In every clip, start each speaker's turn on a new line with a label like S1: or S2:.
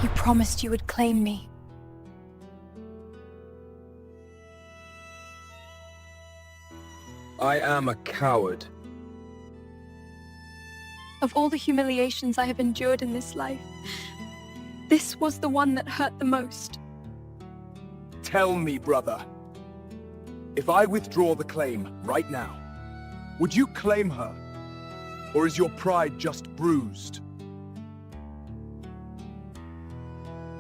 S1: You promised you would claim me.
S2: I am a coward.
S1: Of all the humiliations I have endured in this life, this was the one that hurt the most.
S2: Tell me, brother. If I withdraw the claim right now, would you claim her? Or is your pride just bruised?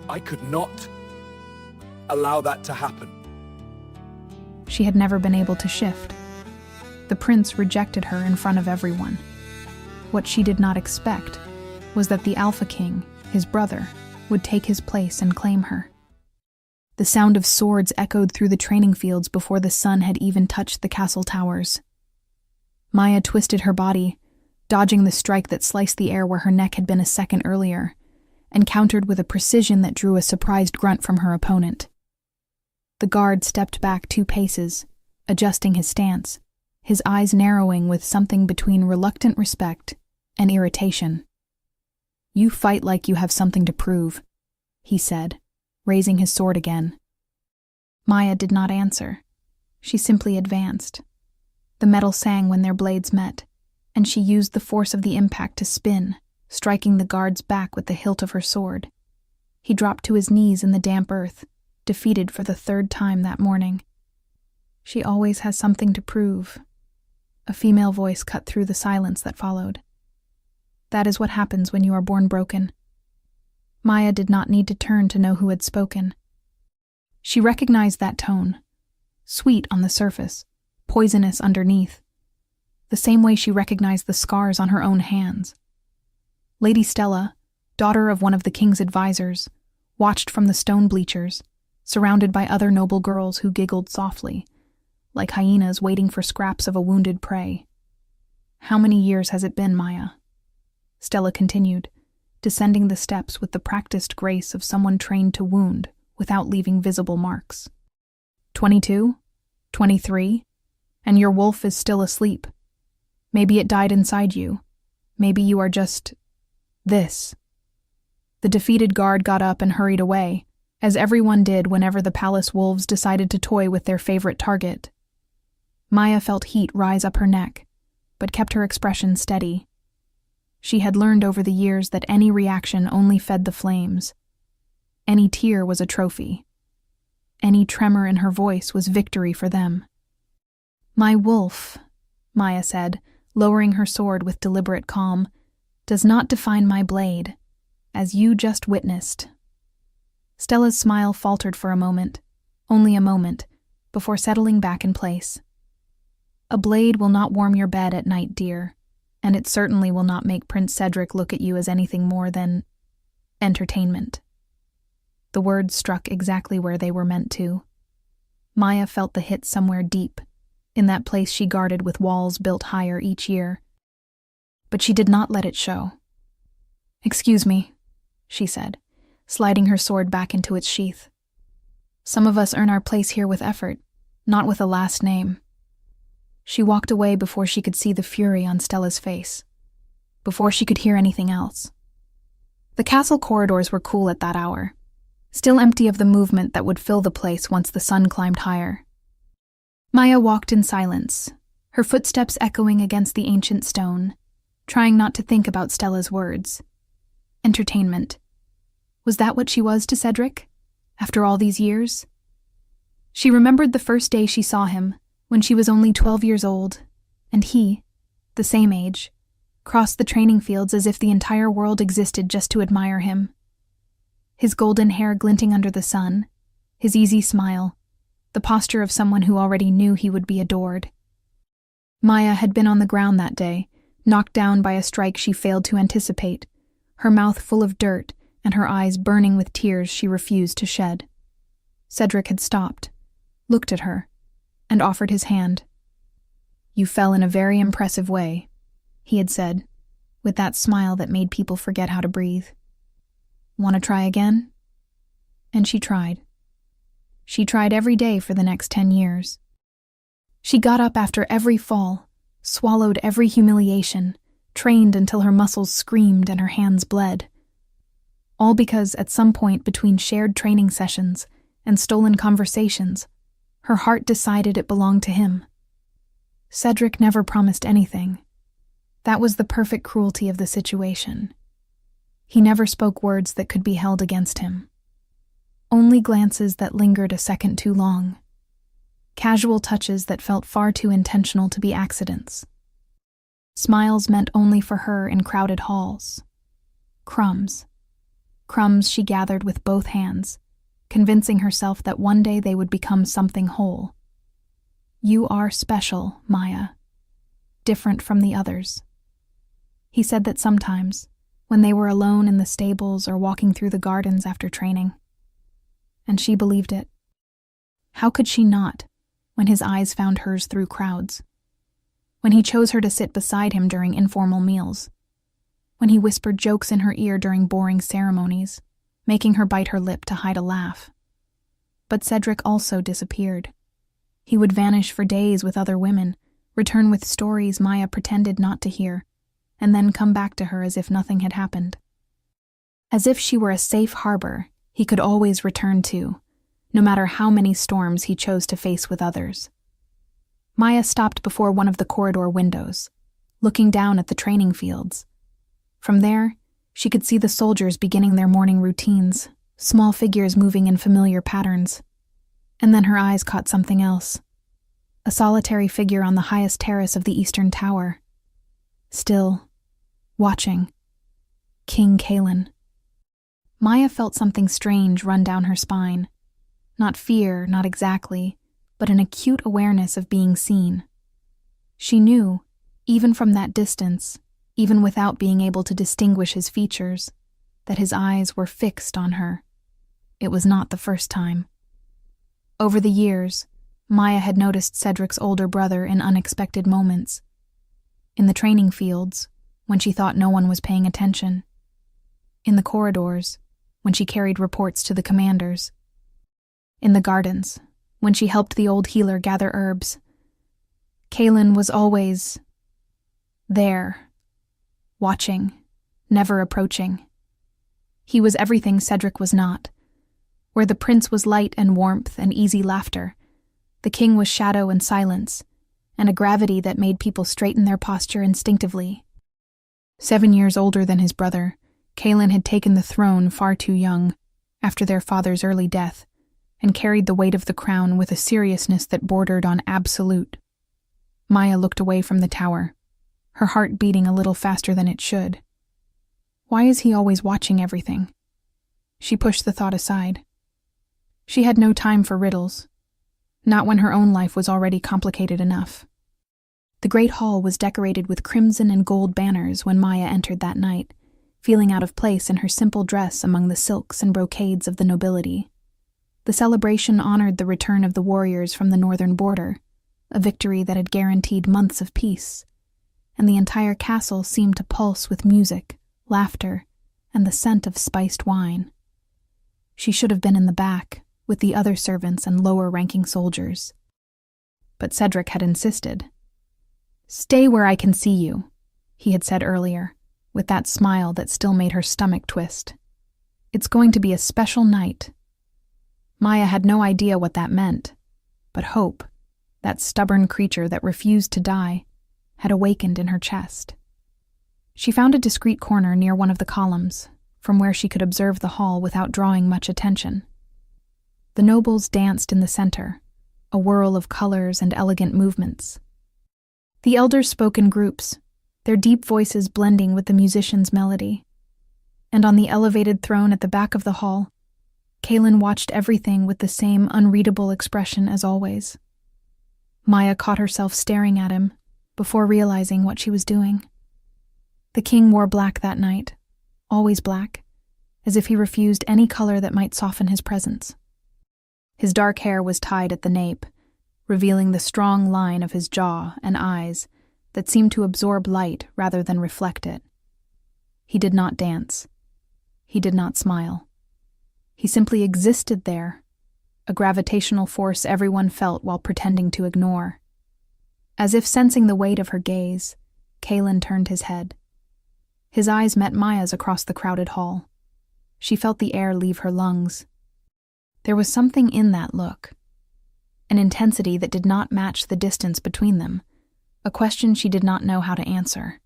S2: I could not allow that to happen.
S3: She had never been able to shift. The prince rejected her in front of everyone. What she did not expect was that the Alpha King, his brother, would take his place and claim her. The sound of swords echoed through the training fields before the sun had even touched the castle towers. Maya twisted her body, dodging the strike that sliced the air where her neck had been a second earlier, and countered with a precision that drew a surprised grunt from her opponent. The guard stepped back 2 paces, adjusting his stance, his eyes narrowing with something between reluctant respect and irritation. "You fight like you have something to prove," he said, raising his sword again. Maya did not answer. She simply advanced. The metal sang when their blades met, and she used the force of the impact to spin, striking the guard's back with the hilt of her sword. He dropped to his knees in the damp earth, defeated for the 3rd time that morning. "She always has something to prove." A female voice cut through the silence that followed. "That is what happens when you are born broken." Maya did not need to turn to know who had spoken. She recognized that tone, sweet on the surface, poisonous underneath, the same way she recognized the scars on her own hands. Lady Stella, daughter of one of the king's advisors, watched from the stone bleachers, surrounded by other noble girls who giggled softly, like hyenas waiting for scraps of a wounded prey. "How many years has it been, Maya?" Stella continued, descending the steps with the practiced grace of someone trained to wound without leaving visible marks. 22? 23? And your wolf is still asleep. Maybe it died inside you. Maybe you are just this. The defeated guard got up and hurried away, as everyone did whenever the palace wolves decided to toy with their favorite target. Maya felt heat rise up her neck, but kept her expression steady. She had learned over the years that any reaction only fed the flames. Any tear was a trophy. Any tremor in her voice was victory for them. "My wolf," Maya said, lowering her sword with deliberate calm, "does not define my blade, as you just witnessed." Stella's smile faltered for a moment, only a moment, before settling back in place. "A blade will not warm your bed at night, dear, and it certainly will not make Prince Cedric look at you as anything more than entertainment." The words struck exactly where they were meant to. Maya felt the hit somewhere deep, in that place she guarded with walls built higher each year. But she did not let it show. "Excuse me," she said, sliding her sword back into its sheath. "Some of us earn our place here with effort, not with a last name." She walked away before she could see the fury on Stella's face, before she could hear anything else. The castle corridors were cool at that hour, still empty of the movement that would fill the place once the sun climbed higher. Maya walked in silence, her footsteps echoing against the ancient stone, trying not to think about Stella's words. Entertainment. Was that what she was to Cedric, after all these years? She remembered the first day she saw him, when she was only 12 years old, and he, the same age, crossed the training fields as if the entire world existed just to admire him. His golden hair glinting under the sun, his easy smile, the posture of someone who already knew he would be adored. Maya had been on the ground that day, knocked down by a strike she failed to anticipate, her mouth full of dirt and her eyes burning with tears she refused to shed. Cedric had stopped, looked at her, and offered his hand. "You fell in a very impressive way," he had said, with that smile that made people forget how to breathe. "Want to try again?" And she tried. She tried every day for the next 10 years. She got up after every fall, swallowed every humiliation, trained until her muscles screamed and her hands bled. All because at some point between shared training sessions and stolen conversations, her heart decided it belonged to him. Cedric never promised anything. That was the perfect cruelty of the situation. He never spoke words that could be held against him. Only glances that lingered a second too long. Casual touches that felt far too intentional to be accidents. Smiles meant only for her in crowded halls. Crumbs. Crumbs she gathered with both hands, convincing herself that one day they would become something whole. You are special, Maya. Different from the others. He said that sometimes, when they were alone in the stables or walking through the gardens after training. And she believed it. How could she not, when his eyes found hers through crowds? When he chose her to sit beside him during informal meals? When he whispered jokes in her ear during boring ceremonies, making her bite her lip to hide a laugh? But Cedric also disappeared. He would vanish for days with other women, return with stories Maya pretended not to hear, and then come back to her as if nothing had happened. As if she were a safe harbor he could always return to, no matter how many storms he chose to face with others. Maya stopped before one of the corridor windows, looking down at the training fields. From there, she could see the soldiers beginning their morning routines, small figures moving in familiar patterns. And then her eyes caught something else. A solitary figure on the highest terrace of the eastern tower. Still, watching. King Kalen. Maya felt something strange run down her spine. Not fear, not exactly, but an acute awareness of being seen. She knew, even from that distance, even without being able to distinguish his features, that his eyes were fixed on her. It was not the first time. Over the years, Maya had noticed Cedric's older brother in unexpected moments. In the training fields, when she thought no one was paying attention. In the corridors, when she carried reports to the commanders. In the gardens, when she helped the old healer gather herbs. Kalen was always there, watching, never approaching. He was everything Cedric was not. Where the prince was light and warmth and easy laughter, the king was shadow and silence, and a gravity that made people straighten their posture instinctively. 7 years older than his brother, Kalen had taken the throne far too young, after their father's early death, and carried the weight of the crown with a seriousness that bordered on absolute. Maya looked away from the tower, her heart beating a little faster than it should. Why is he always watching everything? She pushed the thought aside. She had no time for riddles, not when her own life was already complicated enough. The great hall was decorated with crimson and gold banners when Maya entered that night, feeling out of place in her simple dress among the silks and brocades of the nobility. The celebration honored the return of the warriors from the northern border, a victory that had guaranteed months of peace, and the entire castle seemed to pulse with music, laughter, and the scent of spiced wine. She should have been in the back, with the other servants and lower-ranking soldiers. But Cedric had insisted. "Stay where I can see you," he had said earlier, with that smile that still made her stomach twist. "It's going to be a special night." Maya had no idea what that meant, but hope, that stubborn creature that refused to die, had awakened in her chest. She found a discreet corner near one of the columns, from where she could observe the hall without drawing much attention. The nobles danced in the center, a whirl of colors and elegant movements. The elders spoke in groups, their deep voices blending with the musicians' melody. And on the elevated throne at the back of the hall, Kalen watched everything with the same unreadable expression as always. Maya caught herself staring at him before realizing what she was doing. The king wore black that night, always black, as if he refused any color that might soften his presence. His dark hair was tied at the nape, revealing the strong line of his jaw and eyes that seemed to absorb light rather than reflect it. He did not dance. He did not smile. He simply existed there, a gravitational force everyone felt while pretending to ignore. As if sensing the weight of her gaze, Kalen turned his head. His eyes met Maya's across the crowded hall. She felt the air leave her lungs. There was something in that look, an intensity that did not match the distance between them, a question she did not know how to answer.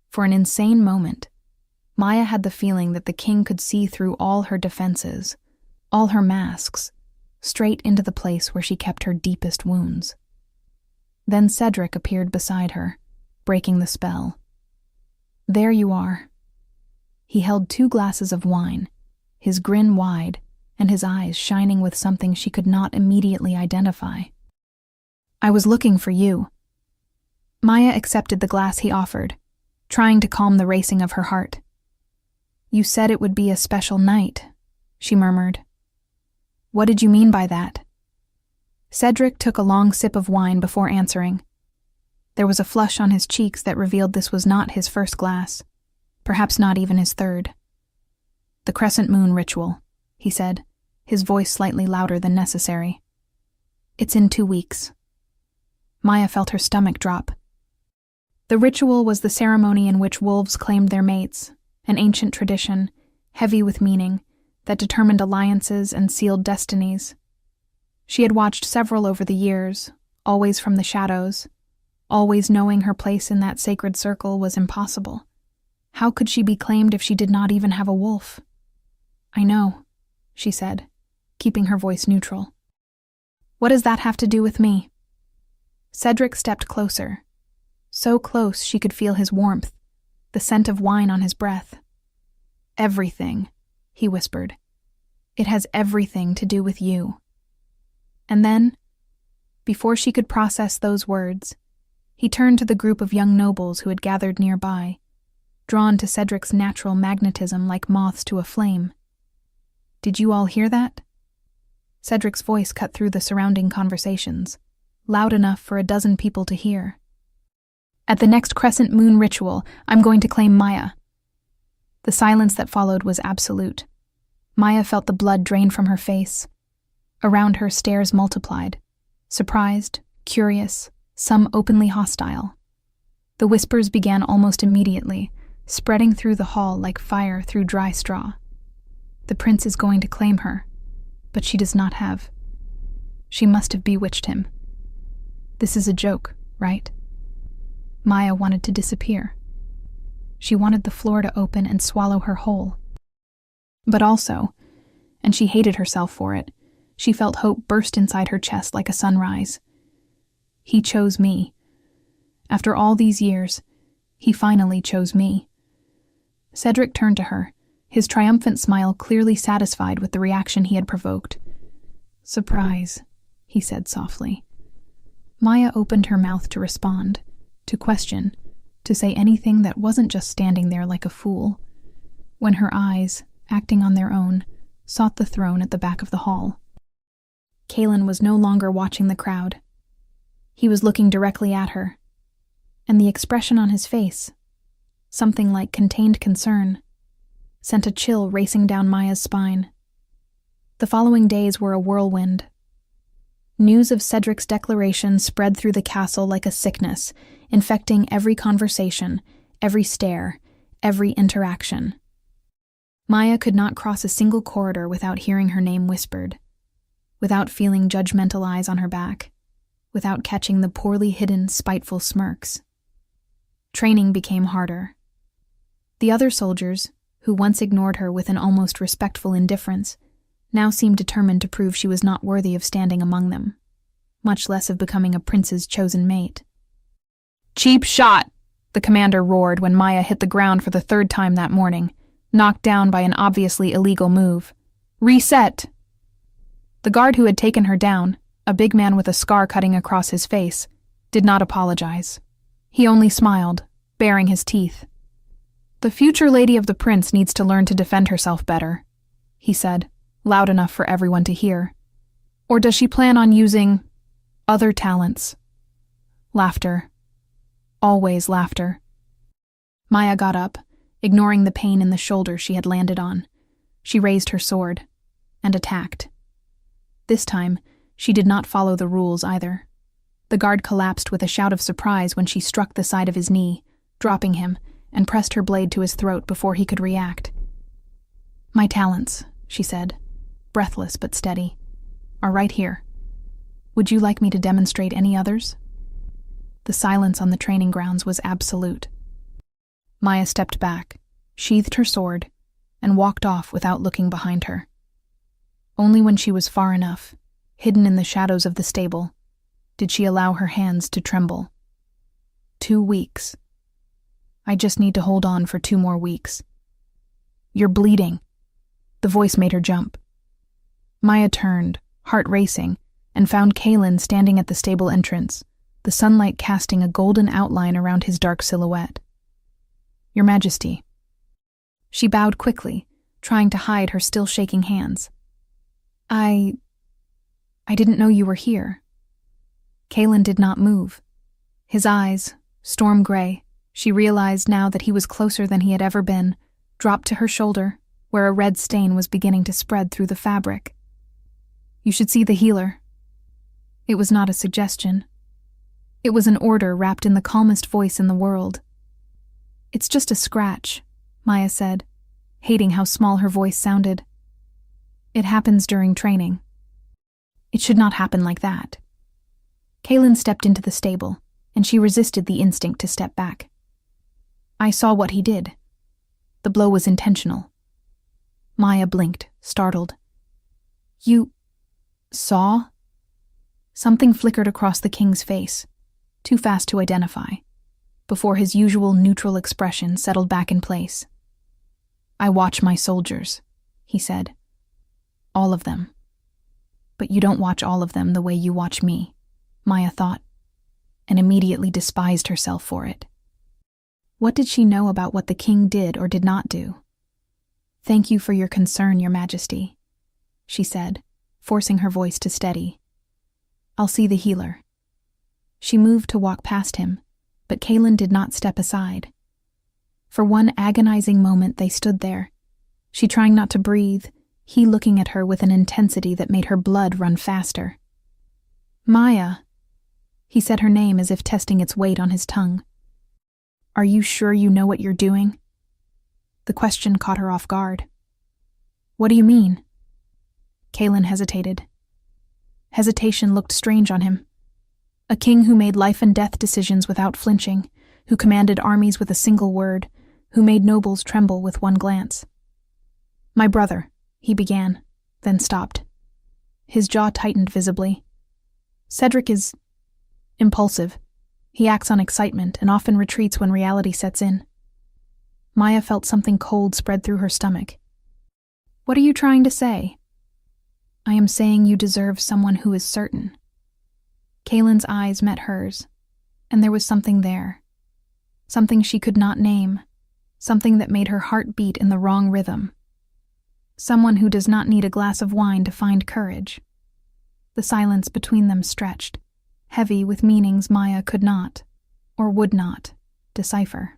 S3: For an insane moment, Maya had the feeling that the king could see through all her defenses, all her masks, straight into the place where she kept her deepest wounds. Then Cedric appeared beside her, breaking the spell. "There you are." He held 2 glasses of wine, his grin wide, and his eyes shining with something she could not immediately identify. "I was looking for you." Maya accepted the glass he offered, trying to calm the racing of her heart. "You said it would be a special night," she murmured. "What did you mean by that?" Cedric took a long sip of wine before answering. There was a flush on his cheeks that revealed this was not his first glass, perhaps not even his third. "The crescent moon ritual," he said, his voice slightly louder than necessary. "It's in 2 weeks." Maya felt her stomach drop. The ritual was the ceremony in which wolves claimed their mates, an ancient tradition, heavy with meaning, that determined alliances and sealed destinies. She had watched several over the years, always from the shadows. Always knowing her place in that sacred circle was impossible. How could she be claimed if she did not even have a wolf? "I know," she said, keeping her voice neutral. "What does that have to do with me?" Cedric stepped closer, so close she could feel his warmth, the scent of wine on his breath. "Everything," he whispered. "It has everything to do with you." And then, before she could process those words, he turned to the group of young nobles who had gathered nearby, drawn to Cedric's natural magnetism like moths to a flame. "Did you all hear that?" Cedric's voice cut through the surrounding conversations, loud enough for a dozen people to hear. "At the next crescent moon ritual, I'm going to claim Maya." The silence that followed was absolute. Maya felt the blood drain from her face. Around her, stares multiplied, surprised, curious, some openly hostile. The whispers began almost immediately, spreading through the hall like fire through dry straw. The prince is going to claim her, but she does not have. She must have bewitched him. This is a joke, right? Maya wanted to disappear. She wanted the floor to open and swallow her whole. But also, and she hated herself for it, she felt hope burst inside her chest like a sunrise. He chose me. After all these years, he finally chose me. Cedric turned to her, his triumphant smile clearly satisfied with the reaction he had provoked. "Surprise," he said softly. Maya opened her mouth to respond, to question, to say anything that wasn't just standing there like a fool, when her eyes, acting on their own, sought the throne at the back of the hall. Kalen was no longer watching the crowd. He was looking directly at her, and the expression on his face, something like contained concern, sent a chill racing down Maya's spine. The following days were a whirlwind. News of Cedric's declaration spread through the castle like a sickness, infecting every conversation, every stare, every interaction. Maya could not cross a single corridor without hearing her name whispered, without feeling judgmental eyes on her back, without catching the poorly hidden, spiteful smirks. Training became harder. The other soldiers, who once ignored her with an almost respectful indifference, now seemed determined to prove she was not worthy of standing among them, much less of becoming a prince's chosen mate. "Cheap shot!" the commander roared when Maya hit the ground for the 3rd time that morning, knocked down by an obviously illegal move. "Reset!" The guard who had taken her down, a big man with a scar cutting across his face, did not apologize. He only smiled, baring his teeth. "The future lady of the prince needs to learn to defend herself better," he said, loud enough for everyone to hear. "Or does she plan on using other talents?" Laughter. Always laughter. Maya got up, ignoring the pain in the shoulder she had landed on. She raised her sword and attacked. This time, she did not follow the rules either. The guard collapsed with a shout of surprise when she struck the side of his knee, dropping him, and pressed her blade to his throat before he could react. My talents, she said, breathless but steady, are right here. Would you like me to demonstrate any others? The silence on the training grounds was absolute. Maya stepped back, sheathed her sword, and walked off without looking behind her. Only when she was far enough, hidden in the shadows of the stable, did she allow her hands to tremble. 2 weeks. I just need to hold on for 2 more weeks. You're bleeding. The voice made her jump. Maya turned, heart racing, and found Kalen standing at the stable entrance, the sunlight casting a golden outline around his dark silhouette. Your Majesty. She bowed quickly, trying to hide her still shaking hands. I didn't know you were here. Kalen did not move. His eyes, storm gray, she realized now that he was closer than he had ever been, dropped to her shoulder, where a red stain was beginning to spread through the fabric. You should see the healer. It was not a suggestion. It was an order wrapped in the calmest voice in the world. It's just a scratch, Maya said, hating how small her voice sounded. It happens during training. It should not happen like that. Kalen stepped into the stable, and she resisted the instinct to step back. I saw what he did. The blow was intentional. Maya blinked, startled. You saw? Something flickered across the king's face, too fast to identify, before his usual neutral expression settled back in place. I watch my soldiers, he said. All of them. But you don't watch all of them the way you watch me, Maya thought, and immediately despised herself for it. What did she know about what the king did or did not do? Thank you for your concern, Your Majesty, she said, forcing her voice to steady. I'll see the healer. She moved to walk past him, but Kalen did not step aside. For one agonizing moment they stood there, she trying not to breathe, he looking at her with an intensity that made her blood run faster. Maya. He said her name as if testing its weight on his tongue. Are you sure you know what you're doing? The question caught her off guard. What do you mean? Kalen hesitated. Hesitation looked strange on him. A king who made life and death decisions without flinching, who commanded armies with a single word, who made nobles tremble with one glance. My brother, he began, then stopped. His jaw tightened visibly. Cedric is impulsive. He acts on excitement and often retreats when reality sets in. Maya felt something cold spread through her stomach. What are you trying to say? I am saying you deserve someone who is certain. Kalen's eyes met hers, and there was something there. Something she could not name. Something that made her heart beat in the wrong rhythm. Someone who does not need a glass of wine to find courage. The silence between them stretched, heavy with meanings Maya could not, or would not, decipher.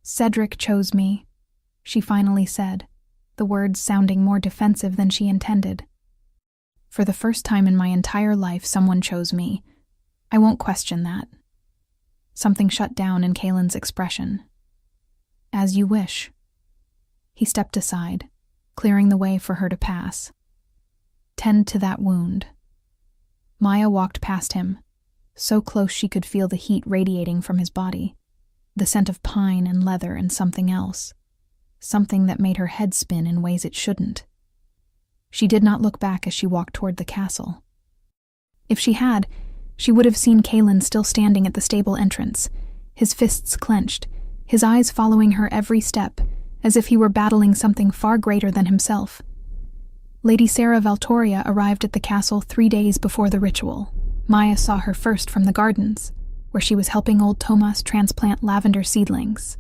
S3: Cedric chose me, she finally said, the words sounding more defensive than she intended. For the first time in my entire life, someone chose me. I won't question that. Something shut down in Kalen's expression. As you wish. He stepped aside, clearing the way for her to pass. Tend to that wound. Maya walked past him, so close she could feel the heat radiating from his body, the scent of pine and leather and something else, something that made her head spin in ways it shouldn't. She did not look back as she walked toward the castle. If she had, she would have seen Kalen still standing at the stable entrance, his fists clenched, his eyes following her every step, as if he were battling something far greater than himself. Lady Sarah Valtoria arrived at the castle 3 days before the ritual. Maya saw her first from the gardens, where she was helping old Tomas transplant lavender seedlings.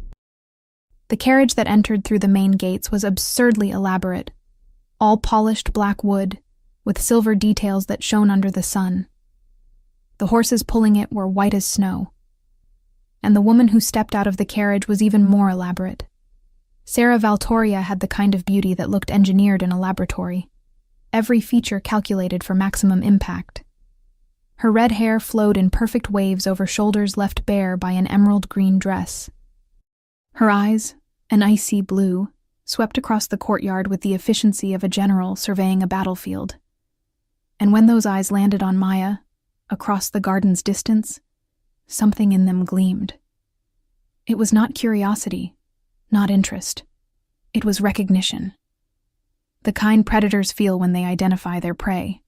S3: The carriage that entered through the main gates was absurdly elaborate, all polished black wood, with silver details that shone under the sun. The horses pulling it were white as snow. And the woman who stepped out of the carriage was even more elaborate. Sarah Valtoria had the kind of beauty that looked engineered in a laboratory, every feature calculated for maximum impact. Her red hair flowed in perfect waves over shoulders left bare by an emerald green dress. Her eyes, an icy blue, swept across the courtyard with the efficiency of a general surveying a battlefield. And when those eyes landed on Maya, across the garden's distance, something in them gleamed. It was not curiosity, not interest. It was recognition. The kind predators feel when they identify their prey.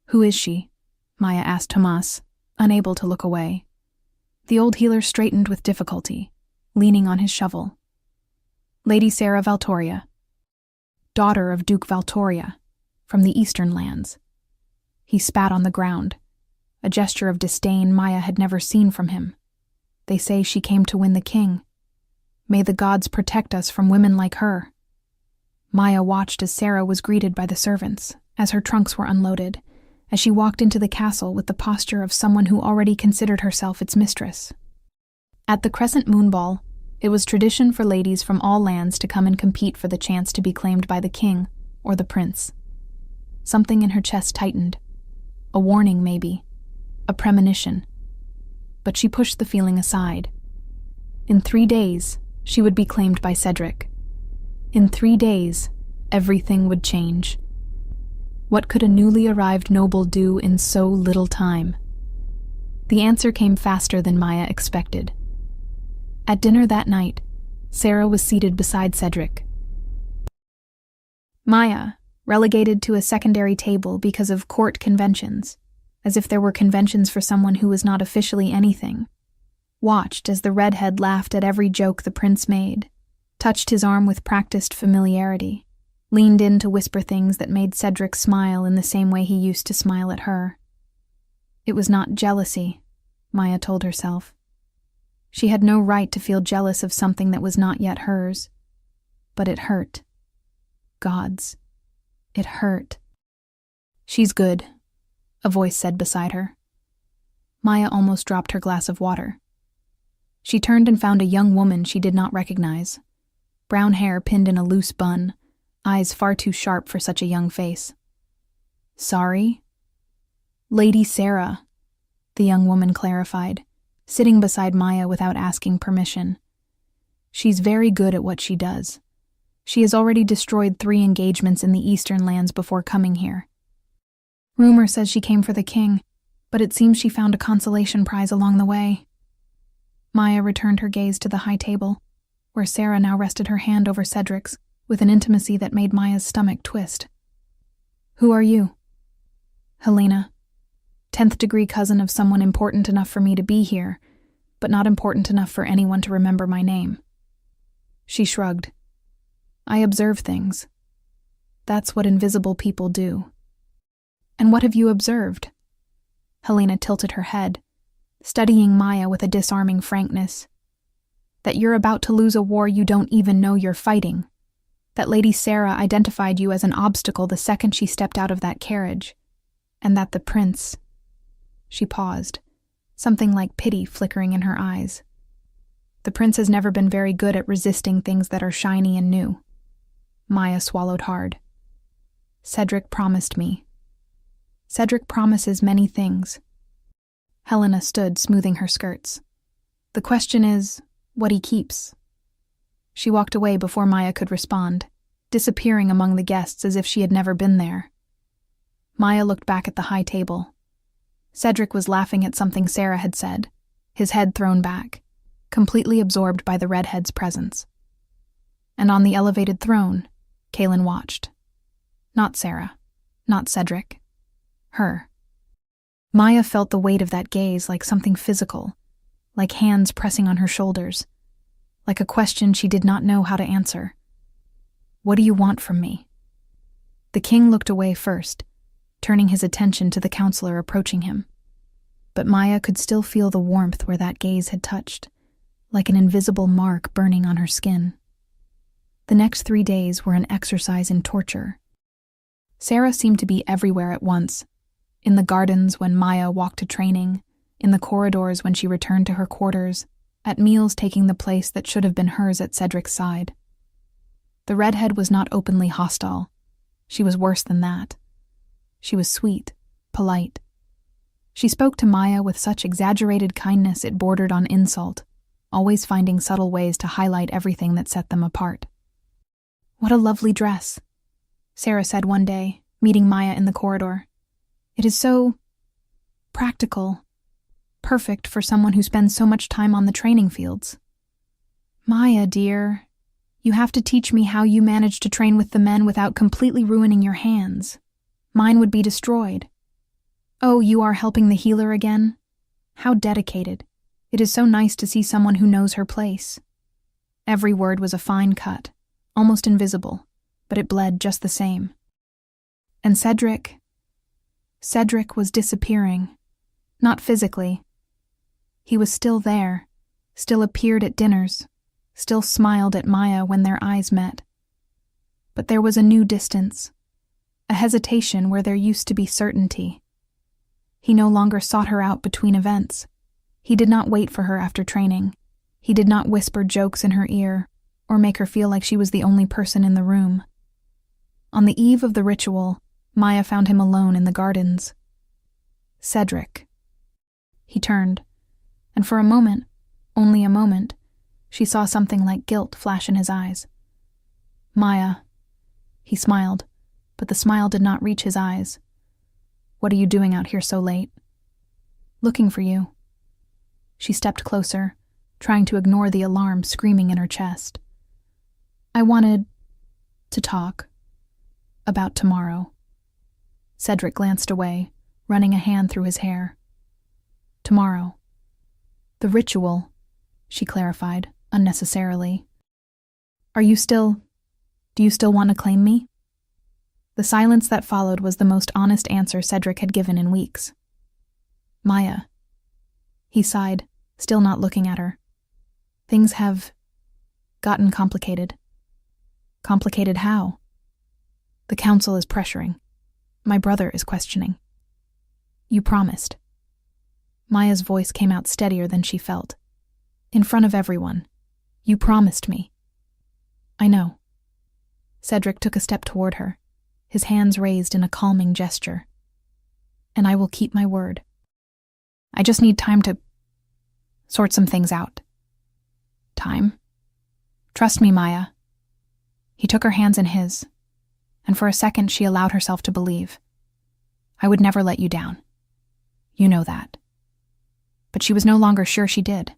S3: "Who is she?" Maya asked Tomas, unable to look away. The old healer straightened with difficulty, leaning on his shovel. "Lady Sarah Valtoria, daughter of Duke Valtoria, from the eastern lands." He spat on the ground, a gesture of disdain Maya had never seen from him. "They say she came to win the king. May the gods protect us from women like her." Maya watched as Sarah was greeted by the servants, as her trunks were unloaded, as she walked into the castle with the posture of someone who already considered herself its mistress. At the Crescent Moon Ball, it was tradition for ladies from all lands to come and compete for the chance to be claimed by the king or the prince. Something in her chest tightened. A warning, maybe. A premonition. But she pushed the feeling aside. In 3 days, she would be claimed by Cedric. In 3 days, everything would change. What could a newly arrived noble do in so little time? The answer came faster than Maya expected. At dinner that night, Sarah was seated beside Cedric. Maya, relegated to a secondary table because of court conventions, as if there were conventions for someone who was not officially anything, watched as the redhead laughed at every joke the prince made, touched his arm with practiced familiarity, leaned in to whisper things that made Cedric smile in the same way he used to smile at her. It was not jealousy, Maya told herself. She had no right to feel jealous of something that was not yet hers. But it hurt. Gods. It hurt. "She's good," a voice said beside her. Maya almost dropped her glass of water. She turned and found a young woman she did not recognize. Brown hair pinned in a loose bun, eyes far too sharp for such a young face. "Sorry?" "Lady Sarah," the young woman clarified, sitting beside Maya without asking permission. "She's very good at what she does. She has already destroyed 3 engagements in the eastern lands before coming here. Rumor says she came for the king, but it seems she found a consolation prize along the way." Maya returned her gaze to the high table, where Sarah now rested her hand over Cedric's with an intimacy that made Maya's stomach twist. "Who are you?" "Helena. 10th degree cousin of someone important enough for me to be here, but not important enough for anyone to remember my name." She shrugged. "I observe things. That's what invisible people do." "And what have you observed?" Helena tilted her head, studying Maya with a disarming frankness. "That you're about to lose a war you don't even know you're fighting. That Lady Sarah identified you as an obstacle the second she stepped out of that carriage. And that the prince..." She paused, something like pity flickering in her eyes. "The prince has never been very good at resisting things that are shiny and new." Maya swallowed hard. "Cedric promised me." "Cedric promises many things." Helena stood, smoothing her skirts. "The question is, what he keeps." She walked away before Maya could respond, disappearing among the guests as if she had never been there. Maya looked back at the high table. Cedric was laughing at something Sarah had said, his head thrown back, completely absorbed by the redhead's presence. And on the elevated throne, Kaelin watched. Not Sarah, not Cedric. Her. Maya felt the weight of that gaze like something physical, like hands pressing on her shoulders, like a question she did not know how to answer. "What do you want from me?" The king looked away first, turning his attention to the counselor approaching him. But Maya could still feel the warmth where that gaze had touched, like an invisible mark burning on her skin. The next 3 days were an exercise in torture. Sarah seemed to be everywhere at once, in the gardens when Maya walked to training, in the corridors when she returned to her quarters, at meals taking the place that should have been hers at Cedric's side. The redhead was not openly hostile. She was worse than that. She was sweet, polite. She spoke to Maya with such exaggerated kindness it bordered on insult, always finding subtle ways to highlight everything that set them apart. "What a lovely dress," Sarah said one day, meeting Maya in the corridor. "It is so practical, perfect for someone who spends so much time on the training fields." "Maya, dear, you have to teach me how you manage to train with the men without completely ruining your hands. Mine would be destroyed." "Oh, you are helping the healer again? How dedicated. It is so nice to see someone who knows her place." Every word was a fine cut, almost invisible, but it bled just the same. And Cedric was disappearing. Not physically. He was still there, still appeared at dinners, still smiled at Maya when their eyes met. But there was a new distance, a hesitation where there used to be certainty. He no longer sought her out between events. He did not wait for her after training. He did not whisper jokes in her ear or make her feel like she was the only person in the room. On the eve of the ritual, Maya found him alone in the gardens. "Cedric." He turned, and for a moment, only a moment, she saw something like guilt flash in his eyes. "Maya." He smiled, but the smile did not reach his eyes. "What are you doing out here so late?" "Looking for you." She stepped closer, trying to ignore the alarm screaming in her chest. "I wanted to talk about tomorrow." Cedric glanced away, running a hand through his hair. "Tomorrow." "The ritual," she clarified, unnecessarily. Do you still want to claim me?" The silence that followed was the most honest answer Cedric had given in weeks. "Maya." He sighed, still not looking at her. "Things have gotten complicated." "Complicated how?" "The council is pressuring. My brother is questioning." "You promised." Maya's voice came out steadier than she felt. "In front of everyone. You promised me." "I know." Cedric took a step toward her, his hands raised in a calming gesture. "And I will keep my word. I just need time to sort some things out." "Time? Trust me, Maya." He took her hands in his, and for a second she allowed herself to believe. "I would never let you down. You know that." But she was no longer sure she did.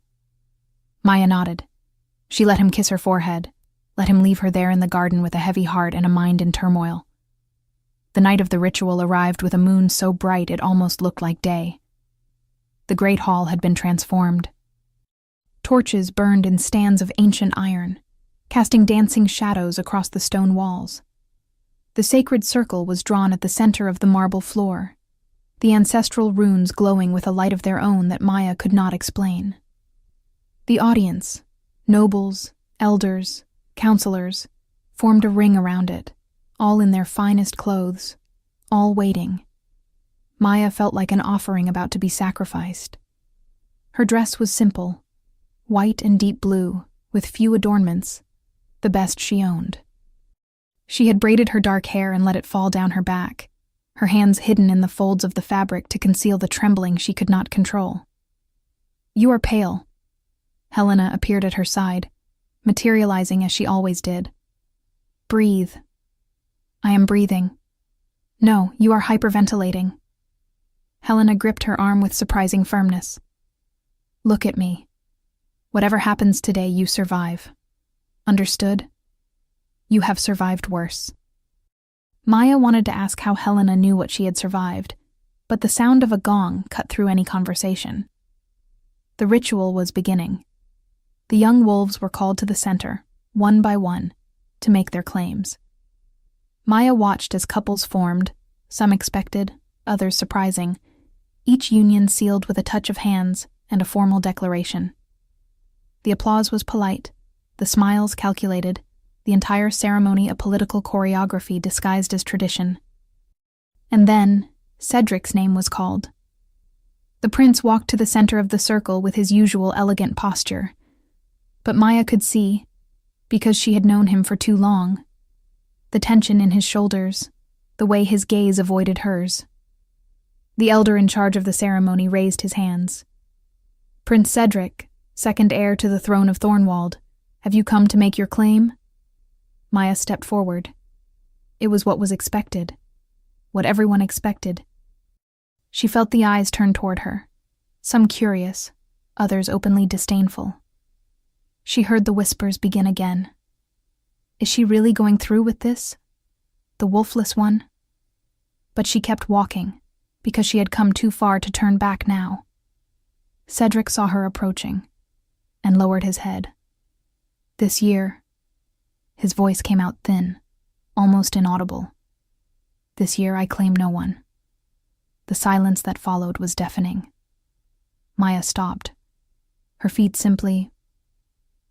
S3: Maya nodded. She let him kiss her forehead, let him leave her there in the garden with a heavy heart and a mind in turmoil. The night of the ritual arrived with a moon so bright it almost looked like day. The great hall had been transformed. Torches burned in stands of ancient iron, casting dancing shadows across the stone walls. The sacred circle was drawn at the center of the marble floor, the ancestral runes glowing with a light of their own that Maya could not explain. The audience, nobles, elders, counselors, formed a ring around it, all in their finest clothes, all waiting. Maya felt like an offering about to be sacrificed. Her dress was simple, white and deep blue, with few adornments, the best she owned. She had braided her dark hair and let it fall down her back, her hands hidden in the folds of the fabric to conceal the trembling she could not control. "You are pale." Helena appeared at her side, materializing as she always did. "Breathe." "I am breathing." "No, you are hyperventilating." Helena gripped her arm with surprising firmness. "Look at me. Whatever happens today, you survive. Understood? You have survived worse." Maya wanted to ask how Helena knew what she had survived, but the sound of a gong cut through any conversation. The ritual was beginning. The young wolves were called to the center, one by one, to make their claims. Maya watched as couples formed, some expected, others surprising, each union sealed with a touch of hands and a formal declaration. The applause was polite, the smiles calculated, the entire ceremony a political choreography disguised as tradition. And then, Cedric's name was called. The prince walked to the center of the circle with his usual elegant posture, but Maya could see, because she had known him for too long, the tension in his shoulders, the way his gaze avoided hers. The elder in charge of the ceremony raised his hands. "Prince Cedric, second heir to the throne of Thornwald, have you come to make your claim?" Maya stepped forward. It was what was expected. What everyone expected. She felt the eyes turn toward her, some curious, others openly disdainful. She heard the whispers begin again. Is she really going through with this? The wolfless one? But she kept walking, because she had come too far to turn back now. Cedric saw her approaching, and lowered his head. This year, his voice came out thin, almost inaudible. This year I claim no one. The silence that followed was deafening. Maya stopped. Her feet simply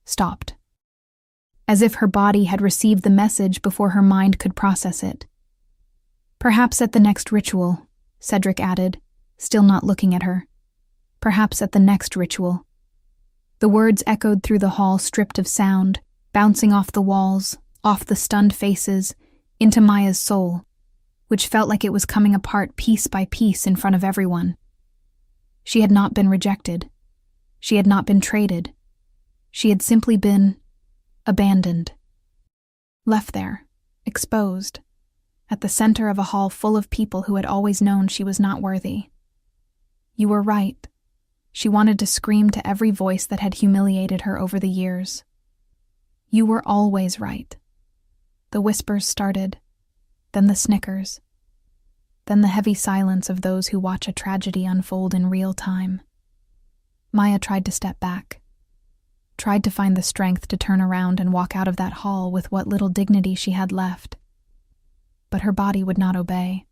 S3: stopped. As if her body had received the message before her mind could process it. Perhaps at the next ritual, Cedric added, still not looking at her. Perhaps at the next ritual. The words echoed through the hall, stripped of sound, bouncing off the walls, off the stunned faces, into Maya's soul, which felt like it was coming apart piece by piece in front of everyone. She had not been rejected. She had not been traded. She had simply been abandoned. Left there, exposed, at the center of a hall full of people who had always known she was not worthy. You were right. She wanted to scream to every voice that had humiliated her over the years. You were always right. The whispers started, then the snickers, then the heavy silence of those who watch a tragedy unfold in real time. Maya tried to step back, tried to find the strength to turn around and walk out of that hall with what little dignity she had left. But her body would not obey.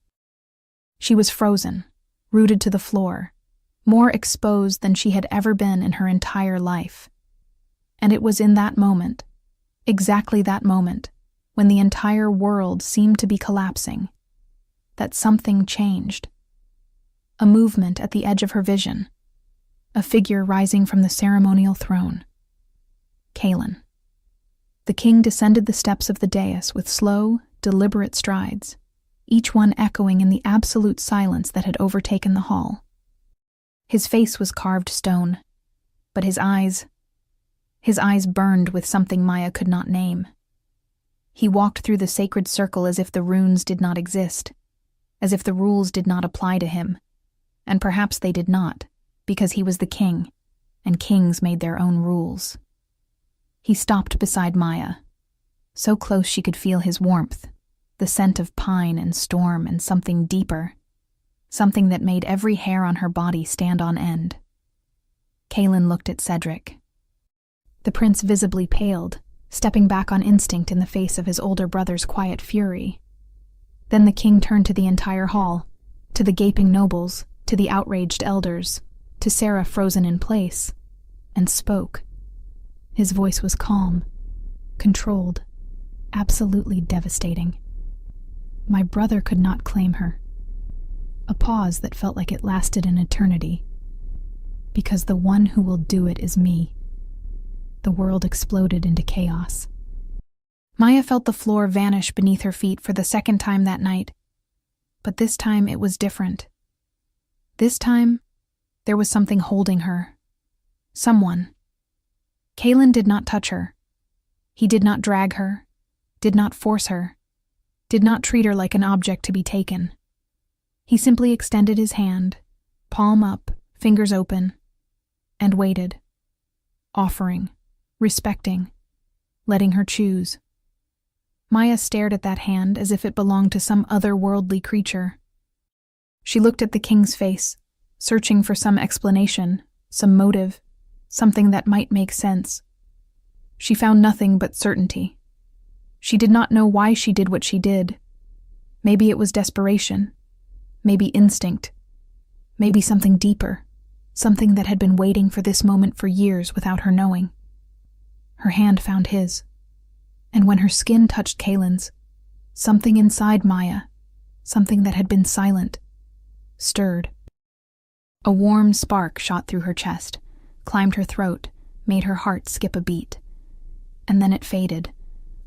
S3: She was frozen, rooted to the floor, more exposed than she had ever been in her entire life. And it was in that moment, exactly that moment, when the entire world seemed to be collapsing, that something changed. A movement at the edge of her vision, a figure rising from the ceremonial throne. Kaelin. The king descended the steps of the dais with slow, deliberate strides, each one echoing in the absolute silence that had overtaken the hall. His face was carved stone, but his eyes burned with something Maya could not name. He walked through the sacred circle as if the runes did not exist, as if the rules did not apply to him, and perhaps they did not, because he was the king, and kings made their own rules. He stopped beside Maya, so close she could feel his warmth, the scent of pine and storm and something deeper, something that made every hair on her body stand on end. Kaelin looked at Cedric. The prince visibly paled, stepping back on instinct in the face of his older brother's quiet fury. Then the king turned to the entire hall, to the gaping nobles, to the outraged elders, to Sarah frozen in place, and spoke. His voice was calm, controlled, absolutely devastating. My brother could not claim her. A pause that felt like it lasted an eternity. Because the one who will do it is me. The world exploded into chaos. Maya felt the floor vanish beneath her feet for the second time that night. But this time it was different. This time, there was something holding her. Someone. Kaelin did not touch her. He did not drag her, did not force her, did not treat her like an object to be taken. He simply extended his hand, palm up, fingers open, and waited, offering, respecting, letting her choose. Maya stared at that hand as if it belonged to some otherworldly creature. She looked at the king's face, searching for some explanation, some motive, something that might make sense. She found nothing but certainty. She did not know why she did what she did. Maybe it was desperation, maybe instinct, maybe something deeper, something that had been waiting for this moment for years without her knowing. Her hand found his, and when her skin touched Kaelin's, something inside Maya, something that had been silent, stirred. A warm spark shot through her chest, climbed her throat, made her heart skip a beat. And then it faded,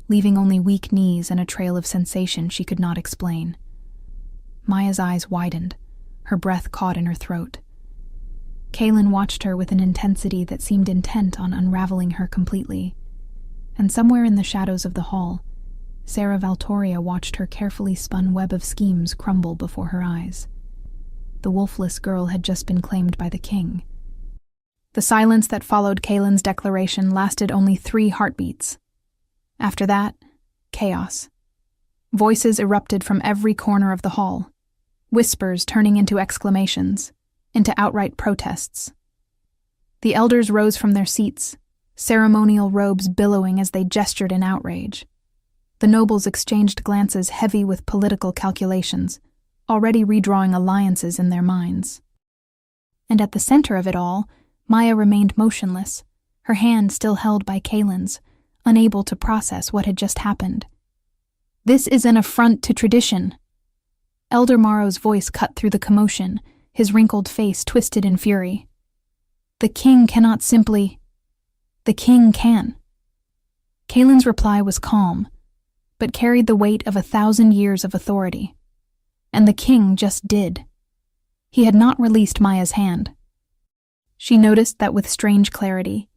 S3: leaving only weak knees and a trail of sensation she could not explain. Maya's eyes widened, her breath caught in her throat. Kaelin watched her with an intensity that seemed intent on unraveling her completely. And somewhere in the shadows of the hall, Sarah Valtoria watched her carefully spun web of schemes crumble before her eyes. The wolfless girl had just been claimed by the king. The silence that followed Kaylin's declaration lasted only 3 heartbeats. After that, chaos. Voices erupted from every corner of the hall, whispers turning into exclamations, into outright protests. The elders rose from their seats, ceremonial robes billowing as they gestured in outrage. The nobles exchanged glances heavy with political calculations, already redrawing alliances in their minds. And at the center of it all, Maya remained motionless, her hand still held by Kaylin's, unable to process what had just happened. "This is an affront to tradition." Elder Morrow's voice cut through the commotion, his wrinkled face twisted in fury. "The king cannot simply... The king can." Kaylin's reply was calm, but carried the weight of 1,000 years of authority. And the king just did. He had not released Maya's hand. She noticed that with strange clarity,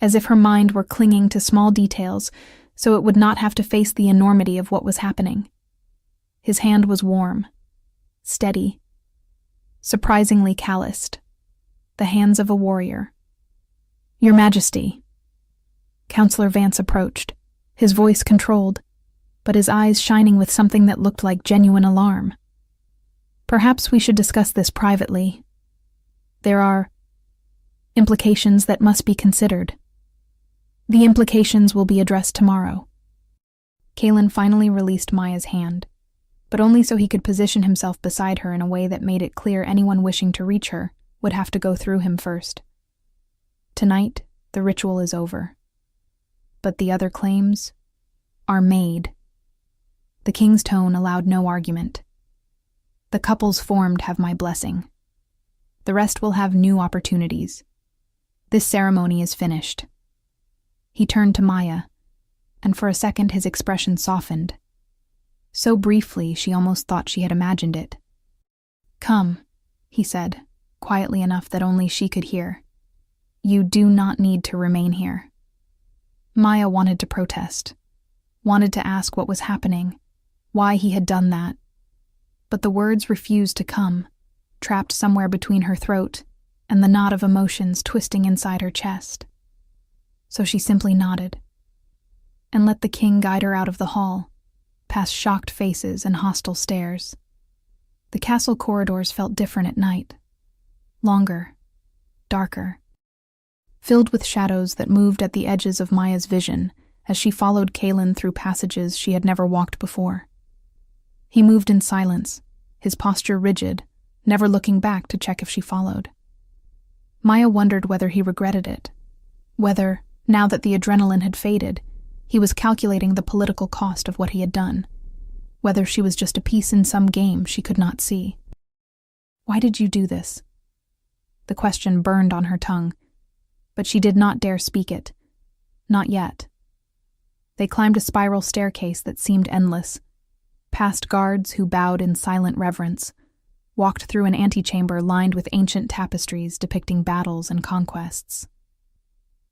S3: as if her mind were clinging to small details so it would not have to face the enormity of what was happening. His hand was warm, steady, surprisingly calloused, the hands of a warrior. "Your Majesty." Counselor Vance approached, his voice controlled, but his eyes shining with something that looked like genuine alarm. "Perhaps we should discuss this privately. There are implications that must be considered. The implications will be addressed tomorrow." Kaylin finally released Maya's hand, but only so he could position himself beside her in a way that made it clear anyone wishing to reach her would have to go through him first. Tonight, the ritual is over. But the other claims are made. The king's tone allowed no argument. "The couples formed have my blessing. The rest will have new opportunities. This ceremony is finished." He turned to Maya, and for a second his expression softened. So briefly she almost thought she had imagined it. "Come," he said, quietly enough that only she could hear. "You do not need to remain here." Maya wanted to protest, wanted to ask what was happening, why he had done that. But the words refused to come, trapped somewhere between her throat and the knot of emotions twisting inside her chest. So she simply nodded, and let the king guide her out of the hall, past shocked faces and hostile stares. The castle corridors felt different at night. Longer, darker, filled with shadows that moved at the edges of Maya's vision as she followed Kaylin through passages she had never walked before. He moved in silence, his posture rigid, never looking back to check if she followed. Maya wondered whether he regretted it, whether, now that the adrenaline had faded, he was calculating the political cost of what he had done, whether she was just a piece in some game she could not see. "Why did you do this?" The question burned on her tongue, but she did not dare speak it. Not yet. They climbed a spiral staircase that seemed endless, past guards who bowed in silent reverence, walked through an antechamber lined with ancient tapestries depicting battles and conquests.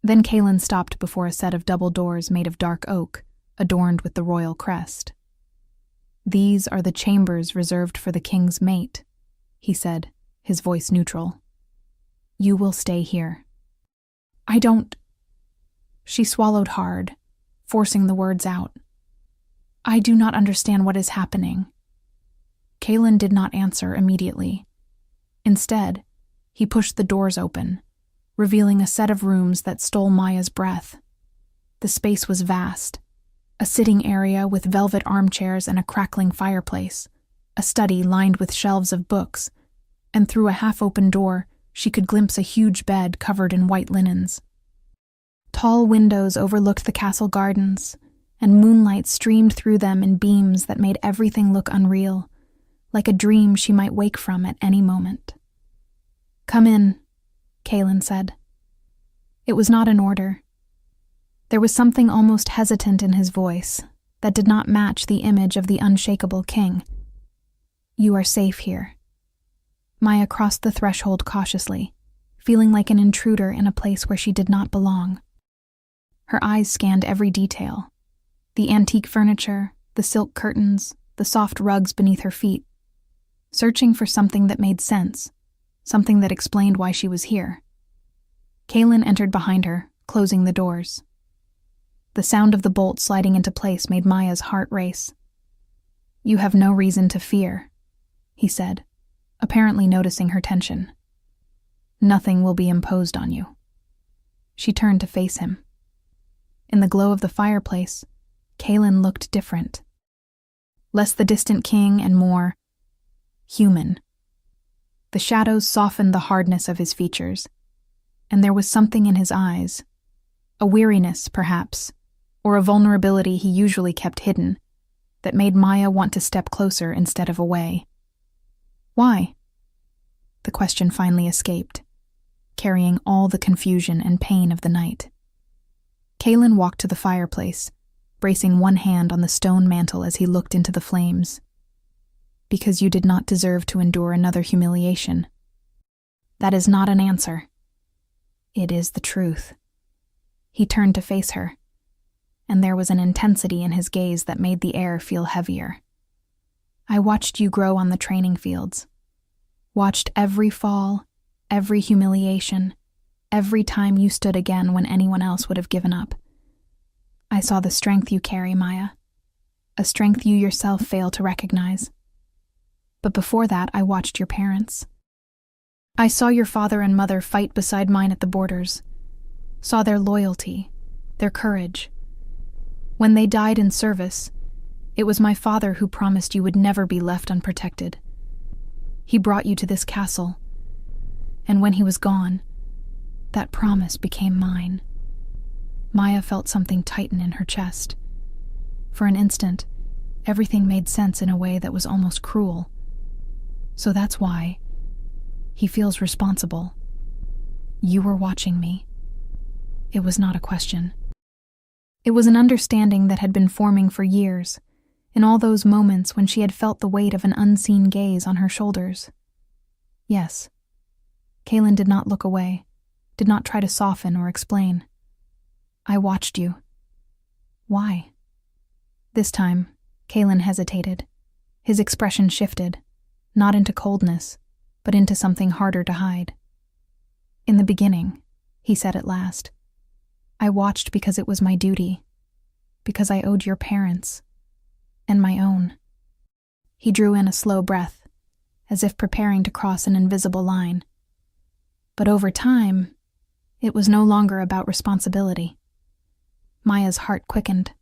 S3: Then Kaylin stopped before a set of double doors made of dark oak, adorned with the royal crest. "These are the chambers reserved for the king's mate," he said, his voice neutral. "You will stay here." "I don't..." She swallowed hard, forcing the words out. "I do not understand what is happening." Kaylin did not answer immediately. Instead, he pushed the doors open, revealing a set of rooms that stole Maya's breath. The space was vast, a sitting area with velvet armchairs and a crackling fireplace, a study lined with shelves of books, and through a half-open door, she could glimpse a huge bed covered in white linens. Tall windows overlooked the castle gardens, and moonlight streamed through them in beams that made everything look unreal, like a dream she might wake from at any moment. "Come in," Kaylin said. It was not an order. There was something almost hesitant in his voice that did not match the image of the unshakable king. "You are safe here." Maya crossed the threshold cautiously, feeling like an intruder in a place where she did not belong. Her eyes scanned every detail: the antique furniture, the silk curtains, the soft rugs beneath her feet, searching for something that made sense, something that explained why she was here. Kaylin entered behind her, closing the doors. The sound of the bolt sliding into place made Maya's heart race. "You have no reason to fear," he said, apparently noticing her tension. "Nothing will be imposed on you." She turned to face him. In the glow of the fireplace, Kaylin looked different. Less the distant king and more human. The shadows softened the hardness of his features, and there was something in his eyes, a weariness, perhaps, or a vulnerability he usually kept hidden, that made Maya want to step closer instead of away. "Why?" The question finally escaped, carrying all the confusion and pain of the night. Kaylin walked to the fireplace, bracing one hand on the stone mantel as he looked into the flames. "Because you did not deserve to endure another humiliation. That is not an answer. It is the truth." He turned to face her, and there was an intensity in his gaze that made the air feel heavier. "I watched you grow on the training fields. Watched every fall, every humiliation, every time you stood again when anyone else would have given up. I saw the strength you carry, Maya, a strength you yourself fail to recognize. But before that, I watched your parents. I saw your father and mother fight beside mine at the borders, saw their loyalty, their courage. When they died in service, it was my father who promised you would never be left unprotected. He brought you to this castle, and when he was gone, that promise became mine." Maya felt something tighten in her chest. For an instant, everything made sense in a way that was almost cruel. So that's why he feels responsible. You were watching me. It was not a question. It was an understanding that had been forming for years, in all those moments when she had felt the weight of an unseen gaze on her shoulders. Yes. Kaylin did not look away, did not try to soften or explain. "I watched you." "Why?" This time, Kaylin hesitated. His expression shifted, not into coldness, but into something harder to hide. "In the beginning," he said at last, "I watched because it was my duty, because I owed your parents, and my own." He drew in a slow breath, as if preparing to cross an invisible line. But over time, it was no longer about responsibility. Maya's heart quickened.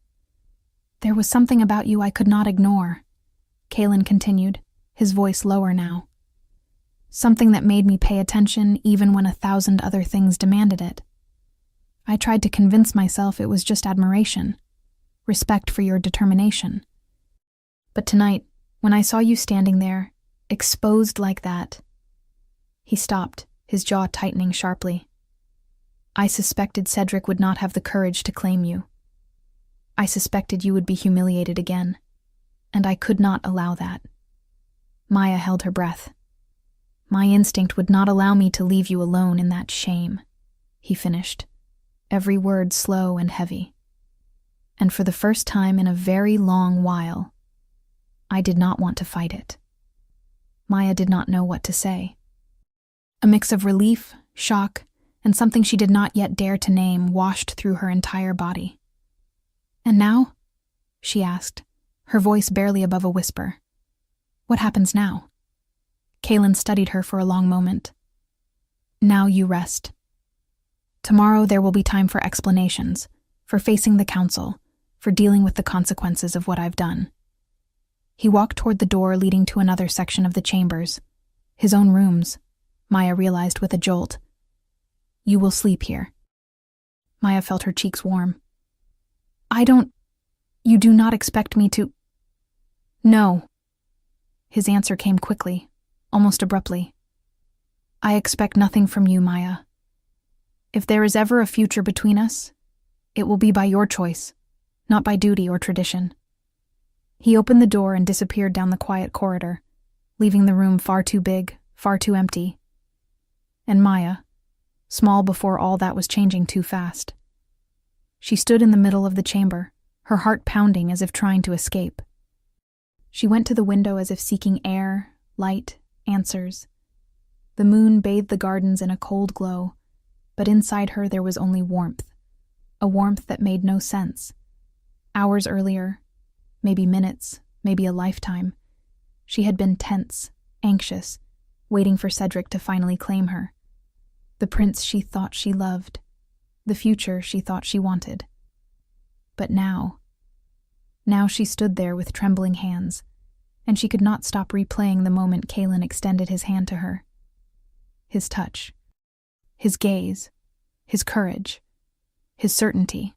S3: "There was something about you I could not ignore," Kaylin continued, his voice lower now. "Something that made me pay attention even when 1,000 other things demanded it. I tried to convince myself it was just admiration, respect for your determination. But tonight, when I saw you standing there, exposed like that..." He stopped, his jaw tightening sharply. "I suspected Cedric would not have the courage to claim you. I suspected you would be humiliated again, and I could not allow that." Maya held her breath. "My instinct would not allow me to leave you alone in that shame," he finished, every word slow and heavy. "And for the first time in a very long while, I did not want to fight it." Maya did not know what to say. A mix of relief, shock, and something she did not yet dare to name washed through her entire body. "And now?" she asked, her voice barely above a whisper. "What happens now?" Kaylin studied her for a long moment. "Now you rest. Tomorrow there will be time for explanations, for facing the council, for dealing with the consequences of what I've done." He walked toward the door leading to another section of the chambers, his own rooms, Maya realized with a jolt. "You will sleep here." Maya felt her cheeks warm. You do not expect me to..." "No." His answer came quickly, almost abruptly. "I expect nothing from you, Maya. If there is ever a future between us, it will be by your choice, not by duty or tradition." He opened the door and disappeared down the quiet corridor, leaving the room far too big, far too empty. And Maya, small before all that was changing too fast. She stood in the middle of the chamber, her heart pounding as if trying to escape. She went to the window as if seeking air, light, answers. The moon bathed the gardens in a cold glow, but inside her there was only warmth, a warmth that made no sense. Hours earlier, maybe minutes, maybe a lifetime, she had been tense, anxious, waiting for Cedric to finally claim her. The prince she thought she loved, the future she thought she wanted. But now she stood there with trembling hands, and she could not stop replaying the moment Kalen extended his hand to her. His touch, his gaze, his courage, his certainty.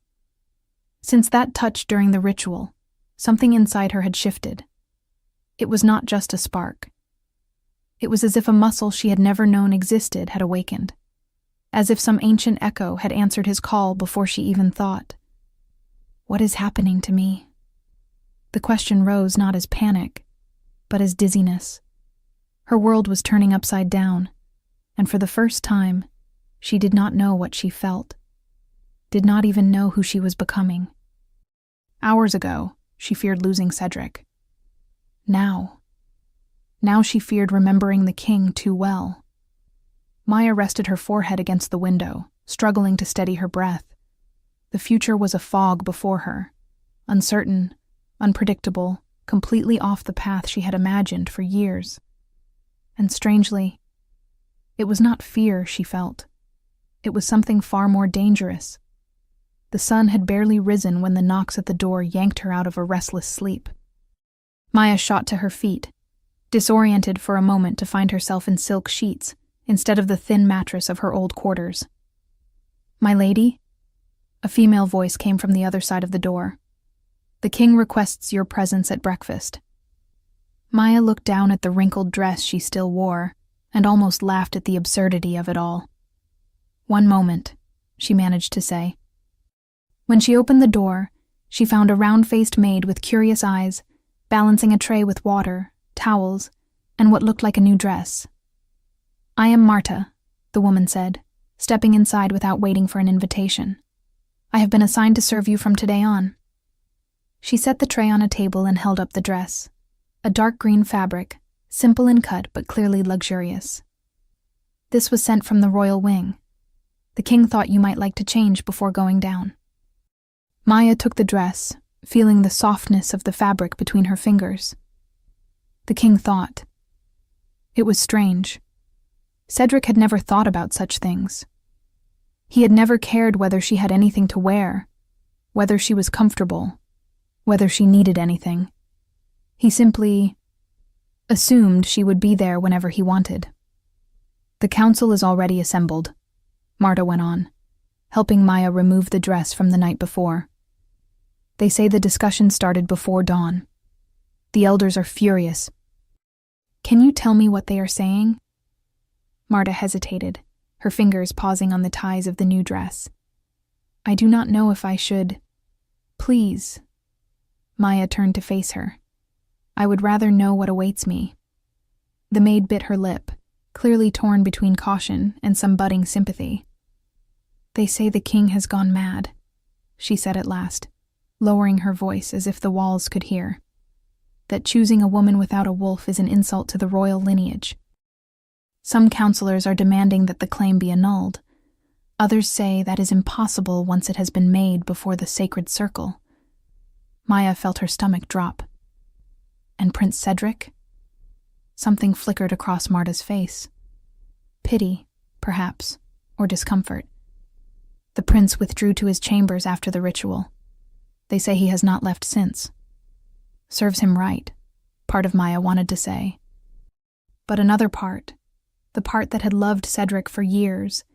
S3: Since that touch during the ritual, something inside her had shifted. It was not just a spark. It was as if a muscle she had never known existed had awakened, as if some ancient echo had answered his call before she even thought. What is happening to me? The question rose not as panic, but as dizziness. Her world was turning upside down, and for the first time, she did not know what she felt, did not even know who she was becoming. Hours ago, she feared losing Cedric. Now she feared remembering the king too well. Maya rested her forehead against the window, struggling to steady her breath. The future was a fog before her, uncertain, unpredictable, completely off the path she had imagined for years. And strangely, it was not fear she felt. It was something far more dangerous. The sun had barely risen when the knocks at the door yanked her out of a restless sleep. Maya shot to her feet, disoriented for a moment to find herself in silk sheets instead of the thin mattress of her old quarters. "My lady?" A female voice came from the other side of the door. "The king requests your presence at breakfast." Maya looked down at the wrinkled dress she still wore and almost laughed at the absurdity of it all. "One moment," she managed to say. When she opened the door, she found a round-faced maid with curious eyes, balancing a tray with water, towels, and what looked like a new dress. "I am Marta," the woman said, stepping inside without waiting for an invitation. "I have been assigned to serve you from today on." She set the tray on a table and held up the dress, a dark green fabric, simple in cut but clearly luxurious. "This was sent from the royal wing. The king thought you might like to change before going down." Maya took the dress, feeling the softness of the fabric between her fingers. The king thought. It was strange. Cedric had never thought about such things. He had never cared whether she had anything to wear, whether she was comfortable, whether she needed anything. He simply assumed she would be there whenever he wanted. "The council is already assembled," Marta went on, helping Maya remove the dress from the night before. "They say the discussion started before dawn. The elders are furious." "Can you tell me what they are saying?" Marta hesitated, her fingers pausing on the ties of the new dress. "I do not know if I should." "Please." Maya turned to face her. "I would rather know what awaits me." The maid bit her lip, clearly torn between caution and some budding sympathy. "They say the king has gone mad," she said at last, lowering her voice as if the walls could hear. "That choosing a woman without a wolf is an insult to the royal lineage. Some counselors are demanding that the claim be annulled. Others say that is impossible once it has been made before the sacred circle." Maya felt her stomach drop. "And Prince Cedric?" Something flickered across Marta's face. Pity, perhaps, or discomfort. "The prince withdrew to his chambers after the ritual. They say he has not left since." "Serves him right," part of Maya wanted to say. But another part, the part that had loved Cedric for years,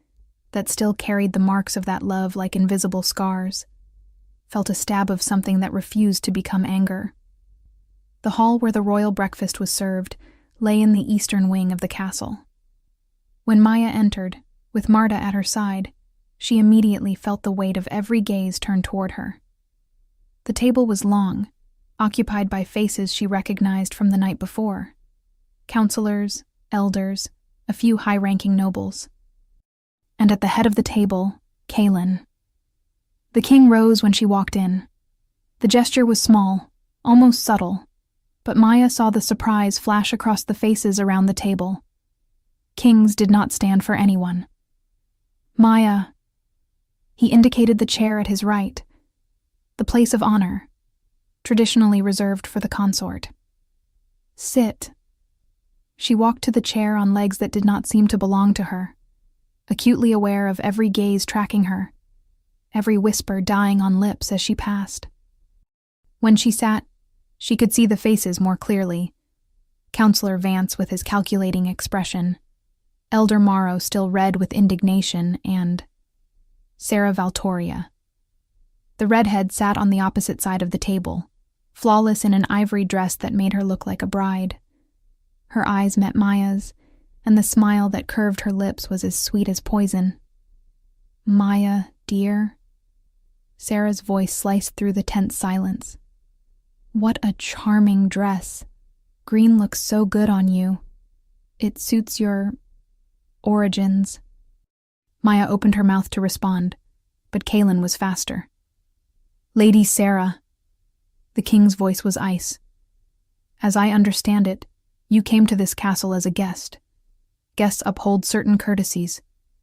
S3: that still carried the marks of that love like invisible scars, felt a stab of something that refused to become anger. The hall where the royal breakfast was served lay in the eastern wing of the castle. When Maya entered, with Marta at her side, she immediately felt the weight of every gaze turned toward her. The table was long, occupied by faces she recognized from the night before. Counselors, elders, a few high-ranking nobles. And at the head of the table, Kalen. The king rose when she walked in. The gesture was small, almost subtle, but Maya saw the surprise flash across the faces around the table. Kings did not stand for anyone. Maya. He indicated the chair at his right, the place of honor, traditionally reserved for the consort. Sit. She walked to the chair on legs that did not seem to belong to her, acutely aware of every gaze tracking her, every whisper dying on lips as she passed. When she sat, she could see the faces more clearly. Counselor Vance with his calculating expression, Elder Morrow still red with indignation, and Sarah Valtoria. The redhead sat on the opposite side of the table, flawless in an ivory dress that made her look like a bride. Her eyes met Maya's, and the smile that curved her lips was as sweet as poison. Maya, dear. Sarah's voice sliced through the tense silence. What a charming dress. Green looks so good on you. It suits your origins. Maya opened her mouth to respond, but Kaelin was faster. Lady Sarah. The king's voice was ice. As I understand it, you came to this castle as a guest. Guests uphold certain courtesies,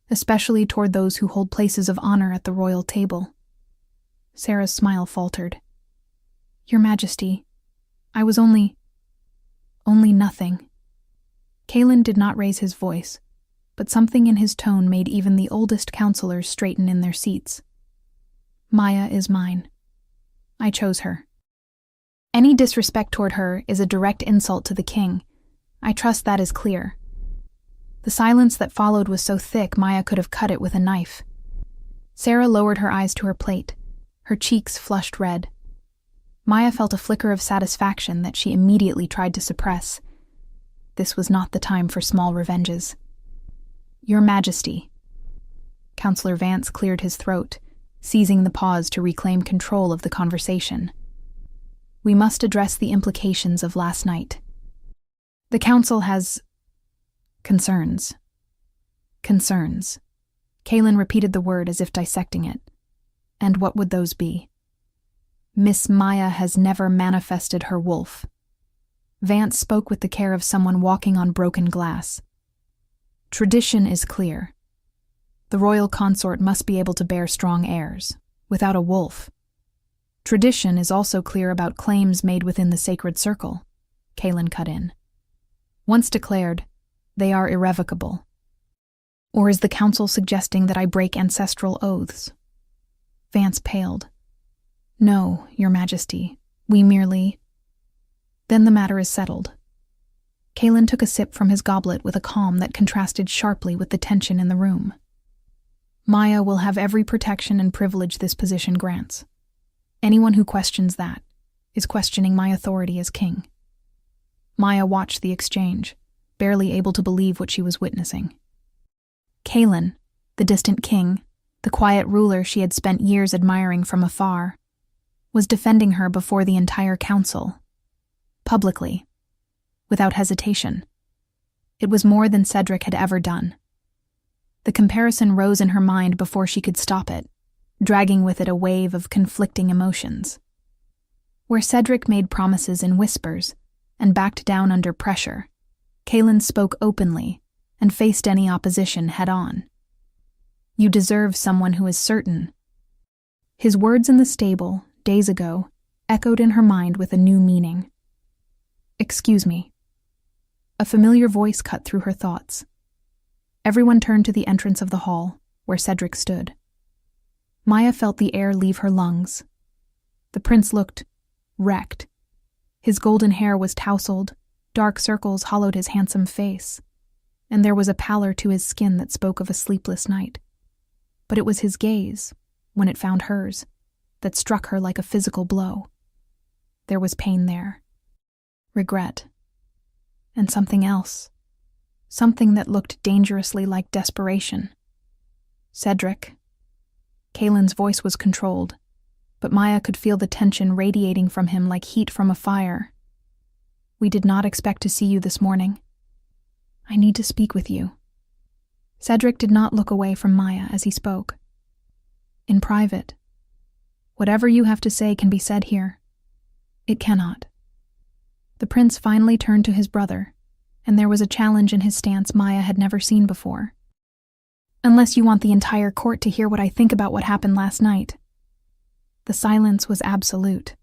S3: especially toward those who hold places of honor at the royal table. Sarah's smile faltered. Your Majesty, I was only nothing. Kaelin did not raise his voice, but something in his tone made even the oldest counselors straighten in their seats. Maya is mine. I chose her. Any disrespect toward her is a direct insult to the king. I trust that is clear. The silence that followed was so thick Maya could have cut it with a knife. Sarah lowered her eyes to her plate, her cheeks flushed red. Maya felt a flicker of satisfaction that she immediately tried to suppress. This was not the time for small revenges. Your Majesty. Counselor Vance cleared his throat, seizing the pause to reclaim control of the conversation. We must address the implications of last night. The council has concerns. Concerns. Kaelin repeated the word as if dissecting it. And what would those be? Miss Maya has never manifested her wolf. Vance spoke with the care of someone walking on broken glass. Tradition is clear. The royal consort must be able to bear strong heirs, without a wolf. Tradition is also clear about claims made within the sacred circle, Kaelin cut in. Once declared, they are irrevocable. Or is the council suggesting that I break ancestral oaths? Vance paled. No, Your Majesty, we merely... Then the matter is settled. Kaelin took a sip from his goblet with a calm that contrasted sharply with the tension in the room. Maya will have every protection and privilege this position grants. Anyone who questions that is questioning my authority as king. Maya watched the exchange, barely able to believe what she was witnessing. Kaelin, the distant king, the quiet ruler she had spent years admiring from afar, was defending her before the entire council, publicly, without hesitation. It was more than Cedric had ever done. The comparison rose in her mind before she could stop it, dragging with it a wave of conflicting emotions. Where Cedric made promises in whispers and backed down under pressure, Kaelin spoke openly and faced any opposition head-on. You deserve someone who is certain. His words in the stable, days ago, echoed in her mind with a new meaning. Excuse me. A familiar voice cut through her thoughts. Everyone turned to the entrance of the hall, where Cedric stood. Maya felt the air leave her lungs. The prince looked wrecked. His golden hair was tousled, dark circles hollowed his handsome face, and there was a pallor to his skin that spoke of a sleepless night. But it was his gaze, when it found hers, that struck her like a physical blow. There was pain there, regret, and something else, something that looked dangerously like desperation. Cedric. Kaelin's voice was controlled, but Maya could feel the tension radiating from him like heat from a fire. We did not expect to see you this morning. I need to speak with you. Cedric did not look away from Maya as he spoke. In private. Whatever you have to say can be said here. It cannot. The prince finally turned to his brother, and there was a challenge in his stance Maya had never seen before. Unless you want the entire court to hear what I think about what happened last night. The silence was absolute.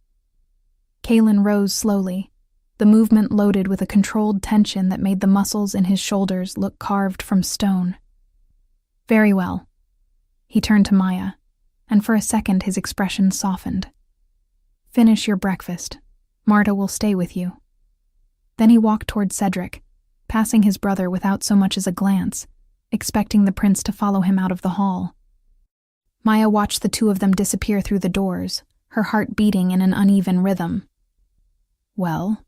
S3: Kaelin rose slowly, the movement loaded with a controlled tension that made the muscles in his shoulders look carved from stone. Very well. He turned to Maya, and for a second his expression softened. Finish your breakfast. Marta will stay with you. Then he walked toward Cedric, passing his brother without so much as a glance, expecting the prince to follow him out of the hall. Maya watched the two of them disappear through the doors, her heart beating in an uneven rhythm. Well?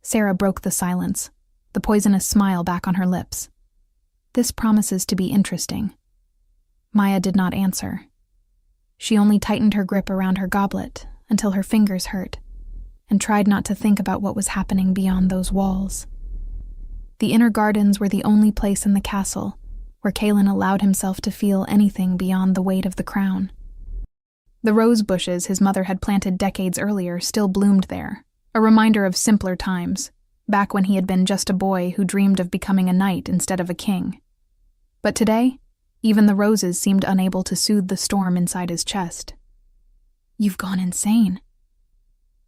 S3: Sarah broke the silence, the poisonous smile back on her lips. This promises to be interesting. Maya did not answer. She only tightened her grip around her goblet until her fingers hurt, and tried not to think about what was happening beyond those walls. The inner gardens were the only place in the castle where Kaelin allowed himself to feel anything beyond the weight of the crown. The rose bushes his mother had planted decades earlier still bloomed there, a reminder of simpler times, back when he had been just a boy who dreamed of becoming a knight instead of a king. But today, even the roses seemed unable to soothe the storm inside his chest. You've gone insane.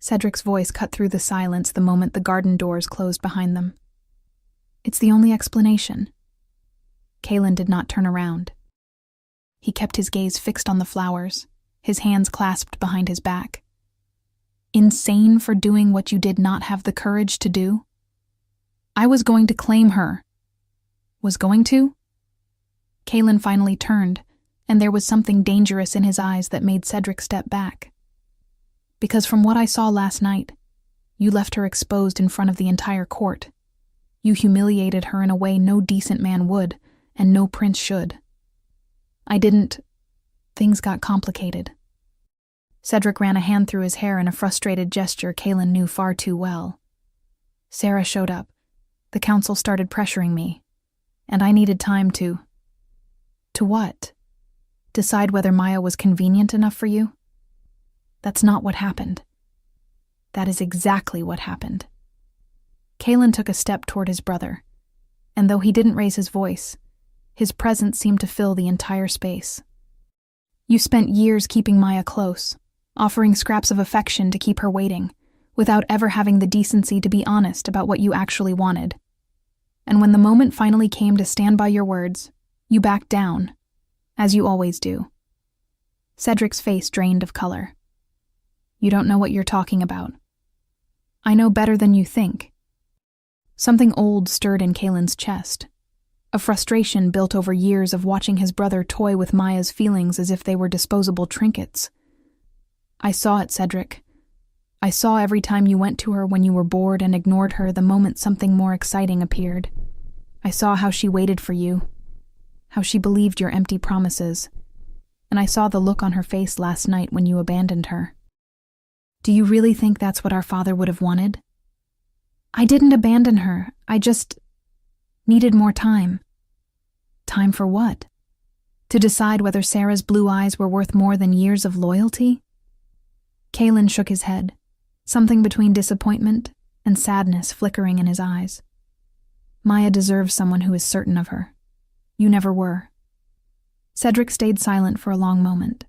S3: Cedric's voice cut through the silence the moment the garden doors closed behind them. It's the only explanation. Kaelin did not turn around. He kept his gaze fixed on the flowers, his hands clasped behind his back. Insane for doing what you did not have the courage to do? I was going to claim her. Was going to? Kaelin finally turned, and there was something dangerous in his eyes that made Cedric step back. Because from what I saw last night, you left her exposed in front of the entire court. You humiliated her in a way no decent man would, and no prince should. I didn't. Things got complicated. Cedric ran a hand through his hair in a frustrated gesture Kaelin knew far too well. Sarah showed up. The council started pressuring me, and I needed time to... To what? Decide whether Maya was convenient enough for you? That's not what happened. That is exactly what happened. Kaelin took a step toward his brother, and though he didn't raise his voice, his presence seemed to fill the entire space. You spent years keeping Maya close, offering scraps of affection to keep her waiting, without ever having the decency to be honest about what you actually wanted. And when the moment finally came to stand by your words, you backed down, as you always do. Cedric's face drained of color. You don't know what you're talking about. I know better than you think. Something old stirred in Kaelin's chest. A frustration built over years of watching his brother toy with Maya's feelings as if they were disposable trinkets. I saw it, Cedric. I saw every time you went to her when you were bored and ignored her the moment something more exciting appeared. I saw how she waited for you, how she believed your empty promises, and I saw the look on her face last night when you abandoned her. Do you really think that's what our father would have wanted? I didn't abandon her, I just needed more time. Time for what? To decide whether Sarah's blue eyes were worth more than years of loyalty? Kaelin shook his head, something between disappointment and sadness flickering in his eyes. Maya deserves someone who is certain of her. You never were. Cedric stayed silent for a long moment.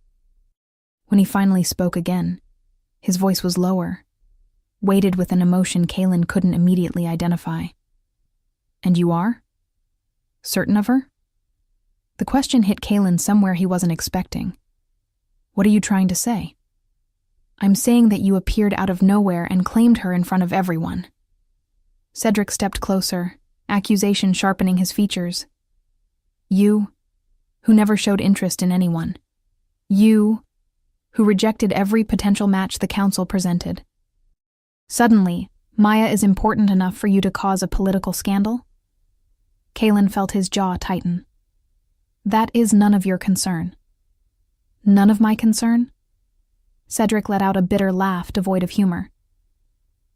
S3: When he finally spoke again, his voice was lower, weighted with an emotion Kaelin couldn't immediately identify. And you are? Certain of her? The question hit Kaelin somewhere he wasn't expecting. What are you trying to say? I'm saying that you appeared out of nowhere and claimed her in front of everyone. Cedric stepped closer, accusation sharpening his features. You, who never showed interest in anyone. You, who rejected every potential match the council presented. Suddenly, Maya is important enough for you to cause a political scandal? Kaelin felt his jaw tighten. That is none of your concern. None of my concern? Cedric let out a bitter laugh devoid of humor.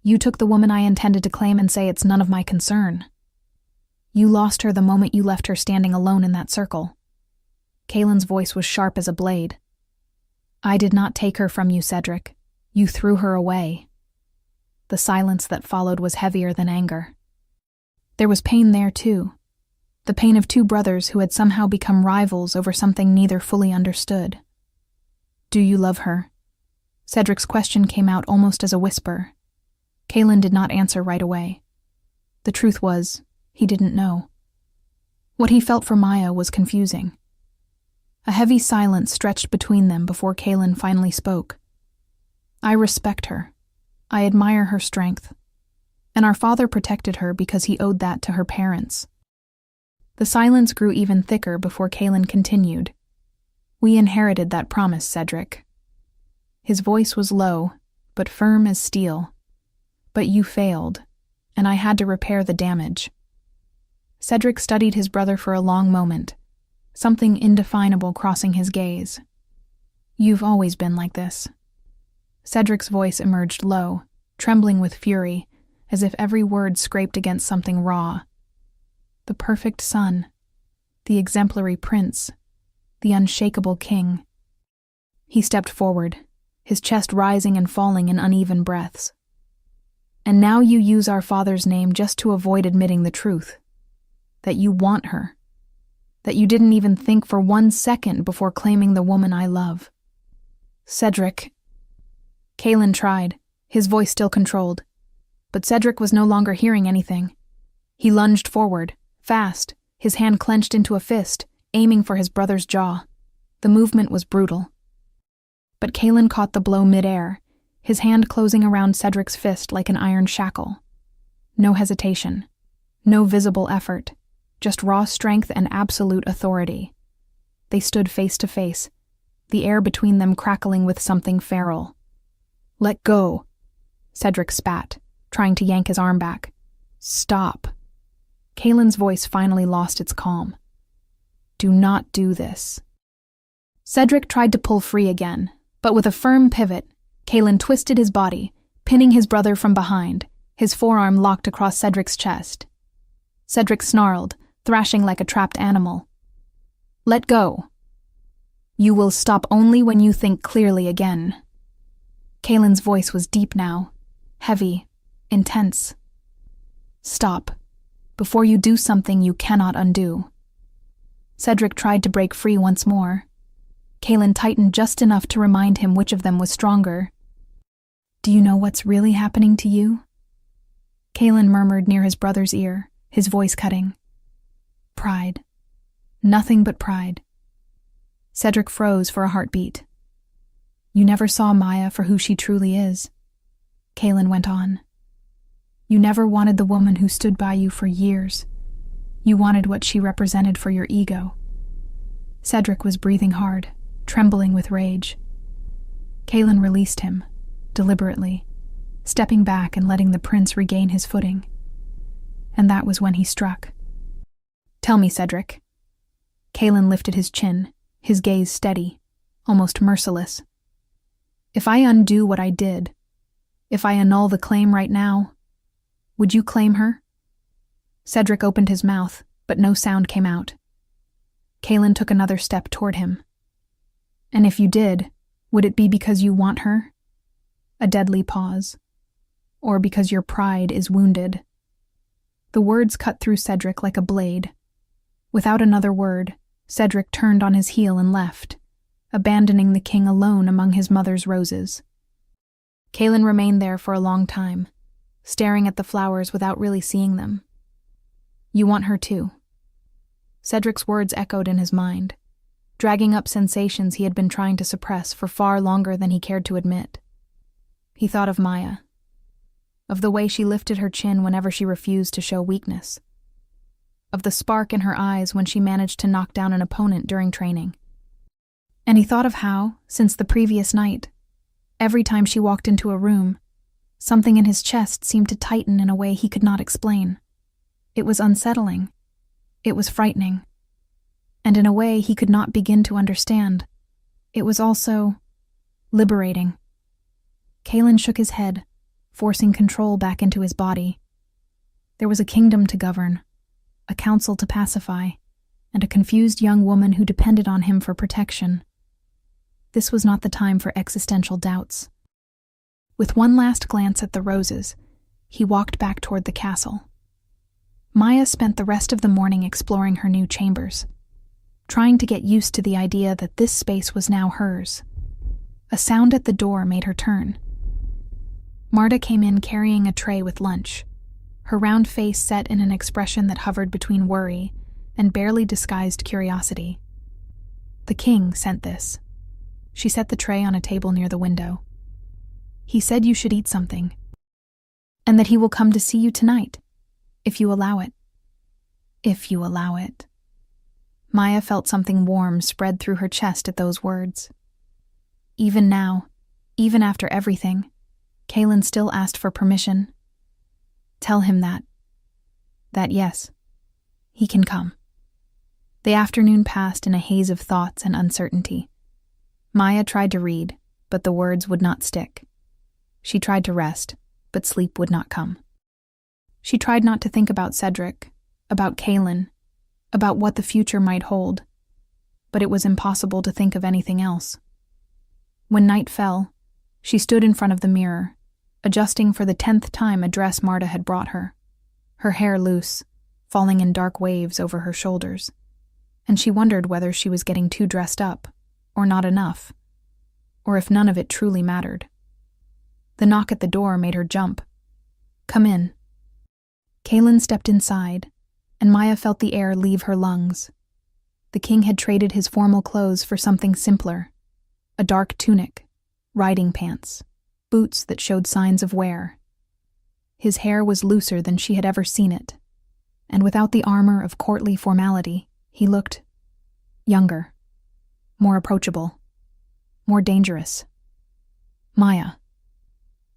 S3: You took the woman I intended to claim and say it's none of my concern. You lost her the moment you left her standing alone in that circle. Kaelin's voice was sharp as a blade. I did not take her from you, Cedric. You threw her away. The silence that followed was heavier than anger. There was pain there, too. The pain of two brothers who had somehow become rivals over something neither fully understood. Do you love her? Cedric's question came out almost as a whisper. Kaelin did not answer right away. The truth was, he didn't know. What he felt for Maya was confusing. A heavy silence stretched between them before Kaelin finally spoke. I respect her. I admire her strength. And our father protected her because he owed that to her parents. The silence grew even thicker before Kaelin continued. We inherited that promise, Cedric. His voice was low, but firm as steel. But you failed, and I had to repair the damage. Cedric studied his brother for a long moment, something indefinable crossing his gaze. You've always been like this. Cedric's voice emerged low, trembling with fury, as if every word scraped against something raw. The perfect son, the exemplary prince, the unshakable king. He stepped forward, his chest rising and falling in uneven breaths. And now you use our father's name just to avoid admitting the truth. That you want her. That you didn't even think for 1 second before claiming the woman I love. Cedric. Kaelin tried, his voice still controlled. But Cedric was no longer hearing anything. He lunged forward, fast, his hand clenched into a fist, aiming for his brother's jaw. The movement was brutal. But Kaelin caught the blow midair, his hand closing around Cedric's fist like an iron shackle. No hesitation. No visible effort. Just raw strength and absolute authority. They stood face to face, the air between them crackling with something feral. Let go, Cedric spat, trying to yank his arm back. Stop. Kaelin's voice finally lost its calm. Do not do this. Cedric tried to pull free again, but with a firm pivot, Kaelin twisted his body, pinning his brother from behind, his forearm locked across Cedric's chest. Cedric snarled, thrashing like a trapped animal. Let go. You will stop only when you think clearly again. Kaelin's voice was deep now, heavy, intense. Stop, before you do something you cannot undo. Cedric tried to break free once more. Kaelin tightened just enough to remind him which of them was stronger. Do you know what's really happening to you? Kaelin murmured near his brother's ear, his voice cutting. Pride. Nothing but pride. Cedric froze for a heartbeat. You never saw Maya for who she truly is. Kaelin went on. You never wanted the woman who stood by you for years. You wanted what she represented for your ego. Cedric was breathing hard, trembling with rage. Kaelin released him, deliberately, stepping back and letting the prince regain his footing. And that was when he struck. Tell me, Cedric. Kaelin lifted his chin, his gaze steady, almost merciless. If I undo what I did, if I annul the claim right now, would you claim her? Cedric opened his mouth, but no sound came out. Kaelin took another step toward him. And if you did, would it be because you want her? A deadly pause. Or because your pride is wounded? The words cut through Cedric like a blade. Without another word, Cedric turned on his heel and left, abandoning the king alone among his mother's roses. Kaelin remained there for a long time, staring at the flowers without really seeing them. You want her too. Cedric's words echoed in his mind, dragging up sensations he had been trying to suppress for far longer than he cared to admit. He thought of Maya, of the way she lifted her chin whenever she refused to show weakness, of the spark in her eyes when she managed to knock down an opponent during training. And he thought of how, since the previous night, every time she walked into a room, something in his chest seemed to tighten in a way he could not explain. It was unsettling. It was frightening. And in a way he could not begin to understand, it was also liberating. Kaelin shook his head, forcing control back into his body. There was a kingdom to govern, a council to pacify, and a confused young woman who depended on him for protection. This was not the time for existential doubts. With one last glance at the roses, he walked back toward the castle. Maya spent the rest of the morning exploring her new chambers, trying to get used to the idea that this space was now hers. A sound at the door made her turn. Marta came in carrying a tray with lunch, her round face set in an expression that hovered between worry and barely disguised curiosity. "The king sent this." She set the tray on a table near the window. "He said you should eat something, and that he will come to see you tonight, if you allow it." "If you allow it." Maya felt something warm spread through her chest at those words. Even now, even after everything, Kaylin still asked for permission. Tell him that yes, he can come. The afternoon passed in a haze of thoughts and uncertainty. Maya tried to read, but the words would not stick. She tried to rest, but sleep would not come. She tried not to think about Cedric, about Kaylin, about what the future might hold, but it was impossible to think of anything else. When night fell, she stood in front of the mirror, adjusting for the 10th time a dress Marta had brought her, her hair loose, falling in dark waves over her shoulders, and she wondered whether she was getting too dressed up, or not enough, or if none of it truly mattered. The knock at the door made her jump. "Come in." Kaylin stepped inside, and Maya felt the air leave her lungs. The king had traded his formal clothes for something simpler: a dark tunic, riding pants, boots that showed signs of wear. His hair was looser than she had ever seen it, and without the armor of courtly formality, he looked younger, more approachable, more dangerous. "Maya."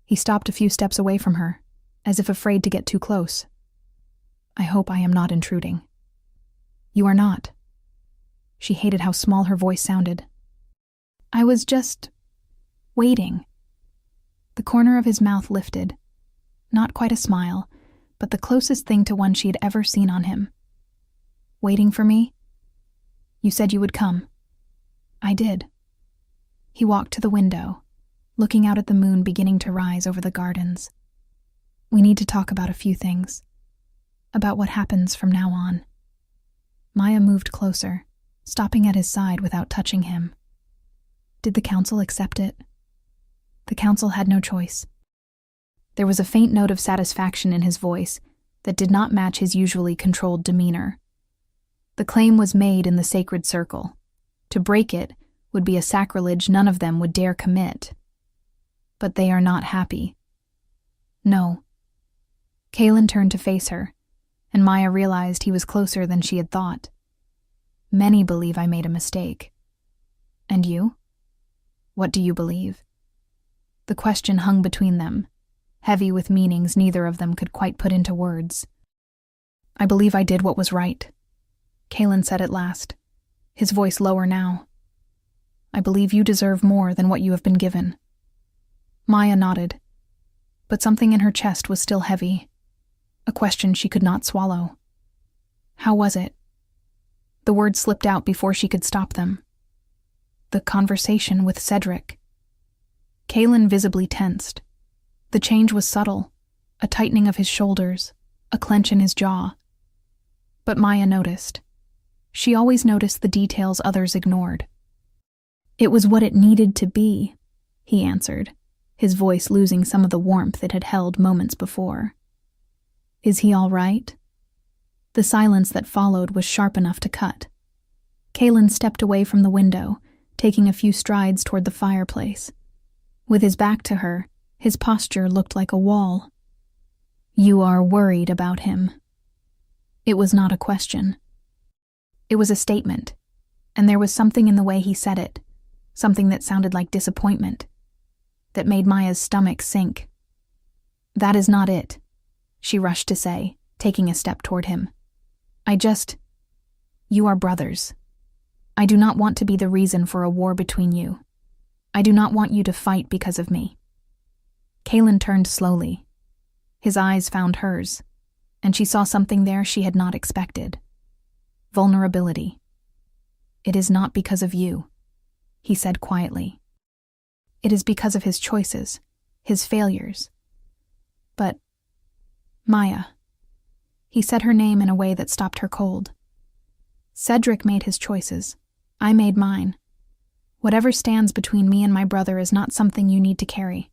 S3: He stopped a few steps away from her, as if afraid to get too close. "I hope I am not intruding." "You are not." She hated how small her voice sounded. "I was just waiting." The corner of his mouth lifted. Not quite a smile, but the closest thing to one she had ever seen on him. "Waiting for me? You said you would come." "I did." He walked to the window, looking out at the moon beginning to rise over the gardens. "We need to talk about a few things. About what happens from now on." Maya moved closer, stopping at his side without touching him. Did the council accept it? The council had no choice. There was a faint note of satisfaction in his voice that did not match his usually controlled demeanor. The claim was made in the sacred circle. To break it would be a sacrilege none of them would dare commit. But they are not happy. No. Kaylin turned to face her, and Maya realized he was closer than she had thought. "Many believe I made a mistake. And you? What do you believe?" The question hung between them, heavy with meanings neither of them could quite put into words. "I believe I did what was right," Kaylin said at last, his voice lower now. "I believe you deserve more than what you have been given." Maya nodded, but something in her chest was still heavy, a question she could not swallow. "How was it?" The words slipped out before she could stop them. "The conversation with Cedric." Kaylin visibly tensed. The change was subtle, a tightening of his shoulders, a clench in his jaw. But Maya noticed. She always noticed the details others ignored. "It was what it needed to be," he answered, his voice losing some of the warmth it had held moments before. "Is he all right?" The silence that followed was sharp enough to cut. Kaylin stepped away from the window, taking a few strides toward the fireplace. With his back to her, his posture looked like a wall. "You are worried about him." It was not a question. It was a statement, and there was something in the way he said it, something that sounded like disappointment, that made Maya's stomach sink. "That is not it," she rushed to say, taking a step toward him. You are brothers. I do not want to be the reason for a war between you. I do not want you to fight because of me." Kaylin turned slowly. His eyes found hers, and she saw something there she had not expected. Vulnerability. "It is not because of you." he said quietly. It is because of his choices, his failures. But, Maya. He said her name in a way that stopped her cold. Cedric made his choices. I made mine. Whatever stands between me and my brother is not something you need to carry.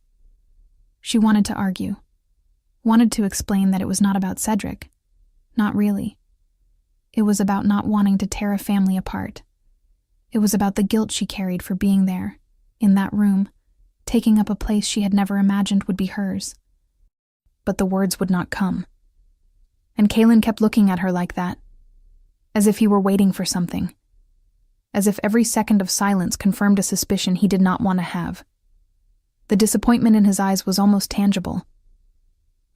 S3: She wanted to argue. Wanted to explain that it was not about Cedric. Not really. It was about not wanting to tear a family apart. It was about the guilt she carried for being there, in that room, taking up a place she had never imagined would be hers. But the words would not come. And Kaylin kept looking at her like that, as if he were waiting for something, as if every second of silence confirmed a suspicion he did not want to have. The disappointment in his eyes was almost tangible.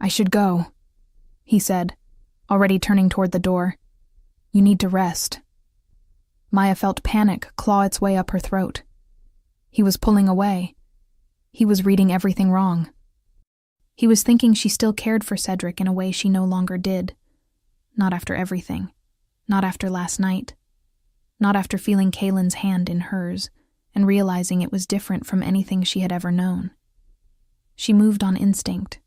S3: I should go, he said, already turning toward the door. You need to rest. Maya felt panic claw its way up her throat. He was pulling away. He was reading everything wrong. He was thinking she still cared for Cedric in a way she no longer did. Not after everything. Not after last night. Not after feeling Kaylin's hand in hers and realizing it was different from anything she had ever known. She moved on instinct.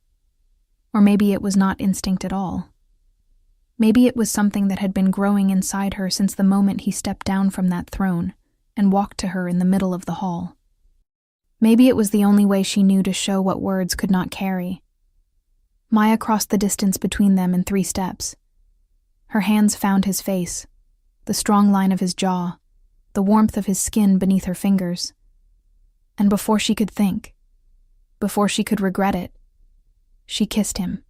S3: Or maybe it was not instinct at all. Maybe it was something that had been growing inside her since the moment he stepped down from that throne and walked to her in the middle of the hall. Maybe it was the only way she knew to show what words could not carry. Maya crossed the distance between them in 3 steps. Her hands found his face, the strong line of his jaw, the warmth of his skin beneath her fingers. And before she could think, before she could regret it, she kissed him.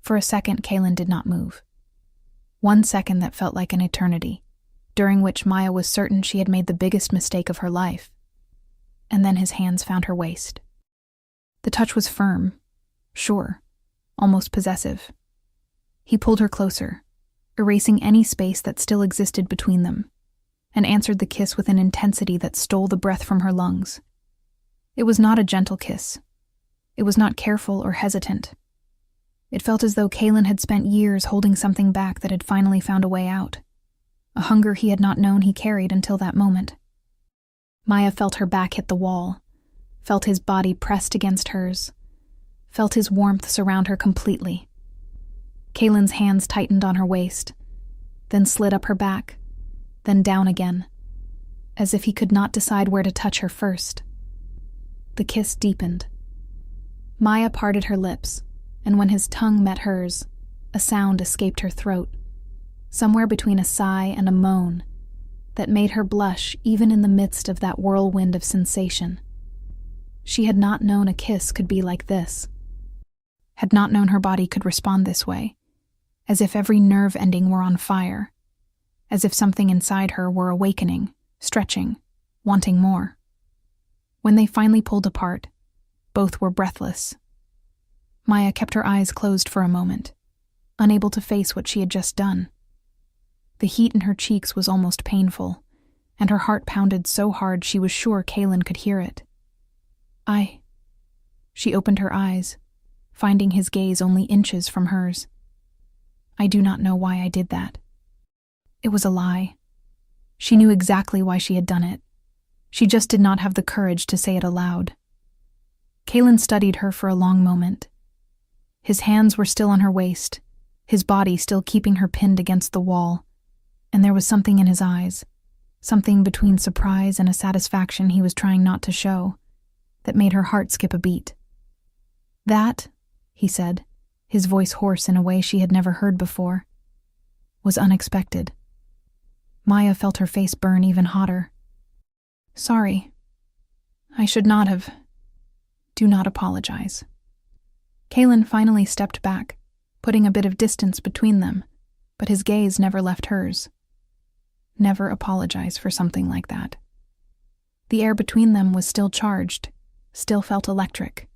S3: For a second, Kaylin did not move. 1 second that felt like an eternity, during which Maya was certain she had made the biggest mistake of her life. And then his hands found her waist. The touch was firm, sure, almost possessive. He pulled her closer, erasing any space that still existed between them, and answered the kiss with an intensity that stole the breath from her lungs. It was not a gentle kiss. It was not careful or hesitant. It felt as though Kaylin had spent years holding something back that had finally found a way out, a hunger he had not known he carried until that moment. Maya felt her back hit the wall, felt his body pressed against hers, felt his warmth surround her completely. Kaylin's hands tightened on her waist, then slid up her back, then down again, as if he could not decide where to touch her first. The kiss deepened. Maya parted her lips, and when his tongue met hers, a sound escaped her throat, somewhere between a sigh and a moan, that made her blush even in the midst of that whirlwind of sensation. She had not known a kiss could be like this, had not known her body could respond this way, as if every nerve ending were on fire, as if something inside her were awakening, stretching, wanting more. When they finally pulled apart, both were breathless. Maya kept her eyes closed for a moment, unable to face what she had just done. The heat in her cheeks was almost painful, and her heart pounded so hard she was sure Kaylin could hear it. She opened her eyes, finding his gaze only inches from hers. I do not know why I did that. It was a lie. She knew exactly why she had done it. She just did not have the courage to say it aloud. Kaylin studied her for a long moment. His hands were still on her waist, his body still keeping her pinned against the wall, and there was something in his eyes, something between surprise and a satisfaction he was trying not to show, that made her heart skip a beat. That, he said, his voice hoarse in a way she had never heard before, was unexpected. Maya felt her face burn even hotter. Sorry. I should not have. Do not apologize. Kaylin finally stepped back, putting a bit of distance between them, but his gaze never left hers. Never apologize for something like that. The air between them was still charged, still felt electric.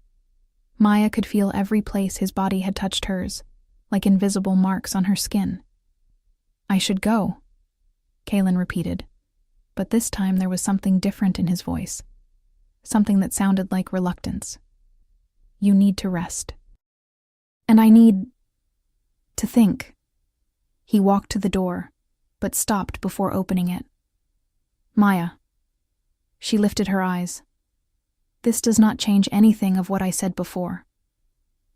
S3: Maya could feel every place his body had touched hers, like invisible marks on her skin. I should go, Kaylin repeated, but this time there was something different in his voice, something that sounded like reluctance. You need to rest. And I need to think. He walked to the door, but stopped before opening it. Maya. She lifted her eyes. "This does not change anything of what I said before."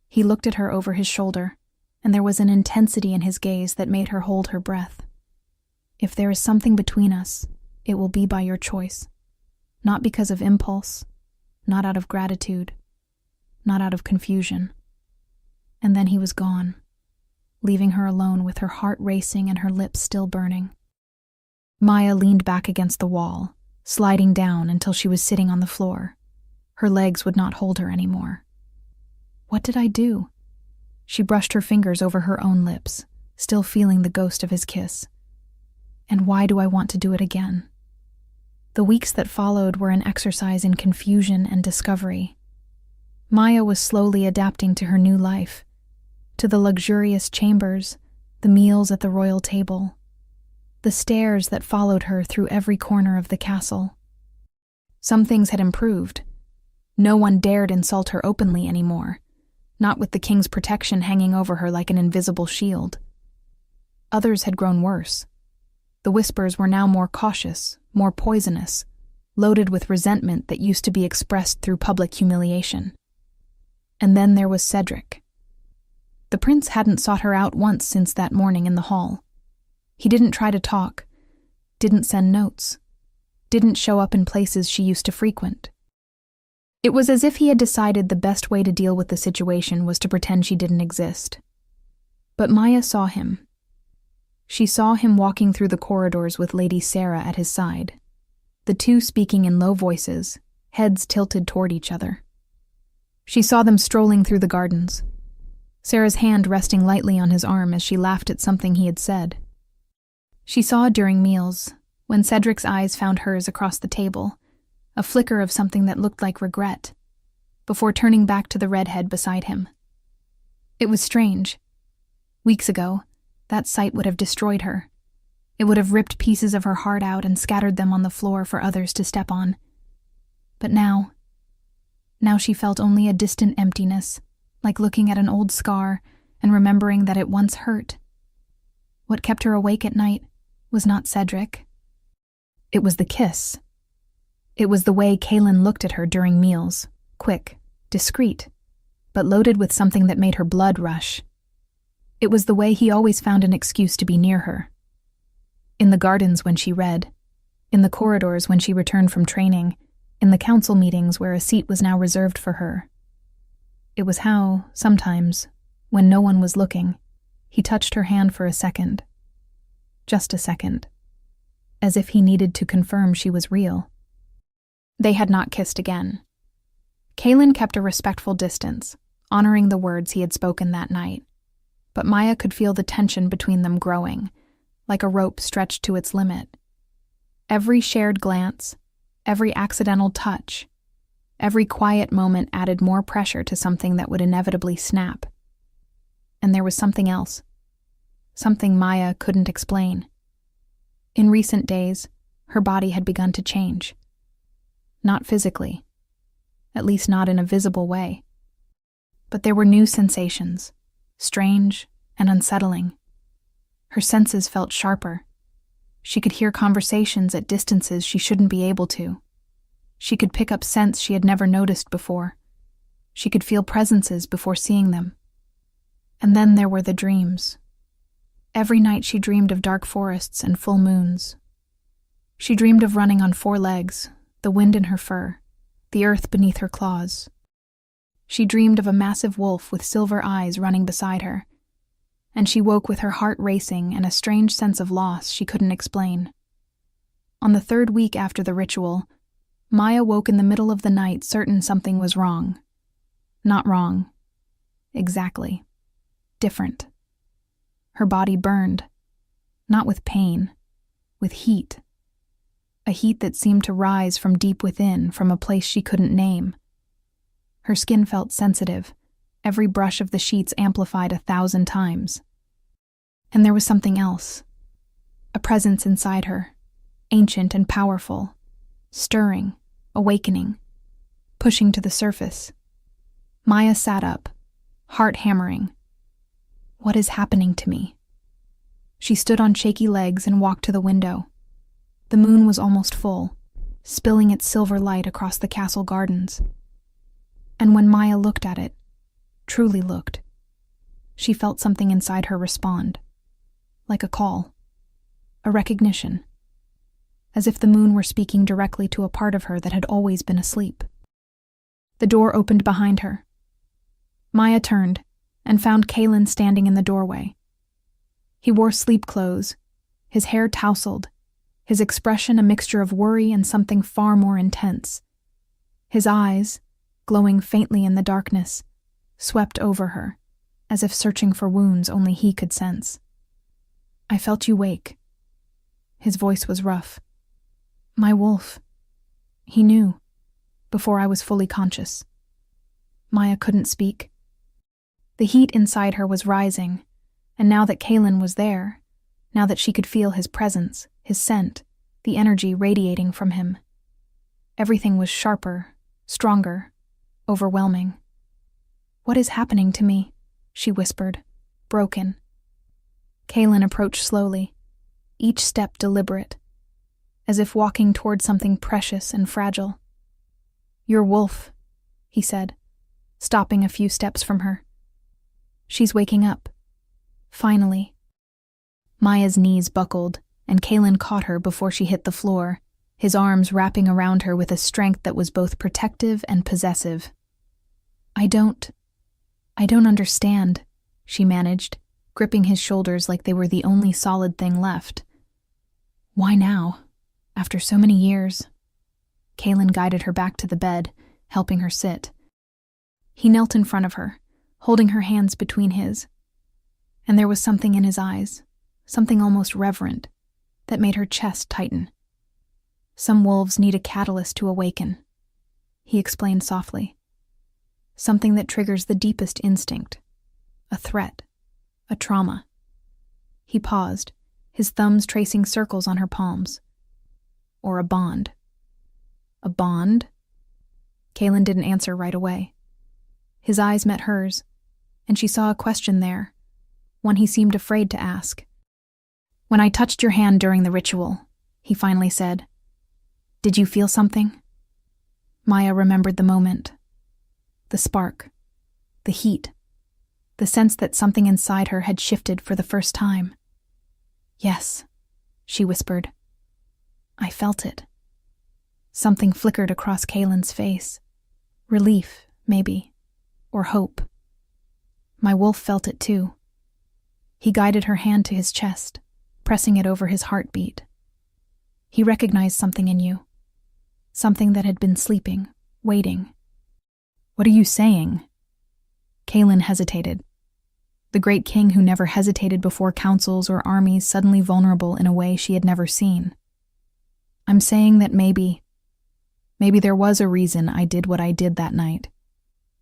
S3: He looked at her over his shoulder, and there was an intensity in his gaze that made her hold her breath. "If there is something between us, it will be by your choice. Not because of impulse, not out of gratitude, not out of confusion." And then he was gone, leaving her alone with her heart racing and her lips still burning. Maya leaned back against the wall, sliding down until she was sitting on the floor. Her legs would not hold her anymore. What did I do? She brushed her fingers over her own lips, still feeling the ghost of his kiss. And why do I want to do it again? The weeks that followed were an exercise in confusion and discovery. Maya was slowly adapting to her new life, to the luxurious chambers, the meals at the royal table, the stairs that followed her through every corner of the castle. Some things had improved. No one dared insult her openly anymore, not with the king's protection hanging over her like an invisible shield. Others had grown worse. The whispers were now more cautious, more poisonous, loaded with resentment that used to be expressed through public humiliation. And then there was Cedric. The prince hadn't sought her out once since that morning in the hall. He didn't try to talk, didn't send notes, didn't show up in places she used to frequent. It was as if he had decided the best way to deal with the situation was to pretend she didn't exist. But Maya saw him. She saw him walking through the corridors with Lady Sarah at his side, the two speaking in low voices, heads tilted toward each other. She saw them strolling through the gardens, Sarah's hand resting lightly on his arm as she laughed at something he had said. She saw during meals, when Cedric's eyes found hers across the table, a flicker of something that looked like regret, before turning back to the redhead beside him. It was strange. Weeks ago, that sight would have destroyed her. It would have ripped pieces of her heart out and scattered them on the floor for others to step on. But now she felt only a distant emptiness, like looking at an old scar and remembering that it once hurt. What kept her awake at night was not Cedric. It was the kiss. It was the way Kaelin looked at her during meals, quick, discreet, but loaded with something that made her blood rush. It was the way he always found an excuse to be near her. In the gardens when she read, in the corridors when she returned from training, in the council meetings where a seat was now reserved for her. It was how, sometimes, when no one was looking, he touched her hand for a second. Just a second. As if he needed to confirm she was real. They had not kissed again. Kaelin kept a respectful distance, honoring the words he had spoken that night. But Maya could feel the tension between them growing, like a rope stretched to its limit. Every shared glance, every accidental touch, every quiet moment added more pressure to something that would inevitably snap. And there was something else. Something Maya couldn't explain. In recent days, her body had begun to change. Not physically, at least not in a visible way. But there were new sensations, strange and unsettling. Her senses felt sharper. She could hear conversations at distances she shouldn't be able to. She could pick up scents she had never noticed before. She could feel presences before seeing them. And then there were the dreams. Every night she dreamed of dark forests and full moons. She dreamed of running on 4 legs, the wind in her fur, the earth beneath her claws. She dreamed of a massive wolf with silver eyes running beside her, and she woke with her heart racing and a strange sense of loss she couldn't explain. On the 3rd week after the ritual, Maya woke in the middle of the night certain something was wrong. Not wrong. Exactly. Different. Her body burned, not with pain, with heat. A heat that seemed to rise from deep within, from a place she couldn't name. Her skin felt sensitive, every brush of the sheets amplified 1,000 times. And there was something else. A presence inside her, ancient and powerful, stirring, awakening, pushing to the surface. Maya sat up, heart hammering. What is happening to me? She stood on shaky legs and walked to the window. The moon was almost full, spilling its silver light across the castle gardens. And when Maya looked at it, truly looked, she felt something inside her respond, like a call, a recognition, as if the moon were speaking directly to a part of her that had always been asleep. The door opened behind her. Maya turned and found Kalen standing in the doorway. He wore sleep clothes, his hair tousled, his expression a mixture of worry and something far more intense. His eyes, glowing faintly in the darkness, swept over her, as if searching for wounds only he could sense. "I felt you wake." His voice was rough. "My wolf." He knew, before I was fully conscious. Maya couldn't speak. The heat inside her was rising, and now that Kalen was there, now that she could feel his presence, his scent, the energy radiating from him, everything was sharper, stronger, overwhelming. "What is happening to me?" she whispered, broken. Kalen approached slowly, each step deliberate, as if walking toward something precious and fragile. "Your wolf," he said, stopping a few steps from her. "She's waking up. Finally." Maya's knees buckled, and Kalen caught her before she hit the floor, his arms wrapping around her with a strength that was both protective and possessive. I don't understand," she managed, gripping his shoulders like they were the only solid thing left. "Why now? After so many years?" Kalen guided her back to the bed, helping her sit. He knelt in front of her, holding her hands between his, and there was something in his eyes, something almost reverent, that made her chest tighten. "Some wolves need a catalyst to awaken," he explained softly. "Something that triggers the deepest instinct, a threat, a trauma." He paused, his thumbs tracing circles on her palms. "Or a bond." "A bond?" Kalen didn't answer right away. His eyes met hers, and she saw a question there, one he seemed afraid to ask. "When I touched your hand during the ritual," he finally said, "did you feel something?" Maya remembered the moment. The spark, the heat, the sense that something inside her had shifted for the first time. "Yes," she whispered. "I felt it." Something flickered across Kalen's face. Relief, maybe, or hope. "My wolf felt it too." He guided her hand to his chest, pressing it over his heartbeat. "He recognized something in you. Something that had been sleeping, waiting." "What are you saying?" Kalen hesitated. The great king who never hesitated before councils or armies suddenly vulnerable in a way she had never seen. "I'm saying that maybe there was a reason I did what I did that night.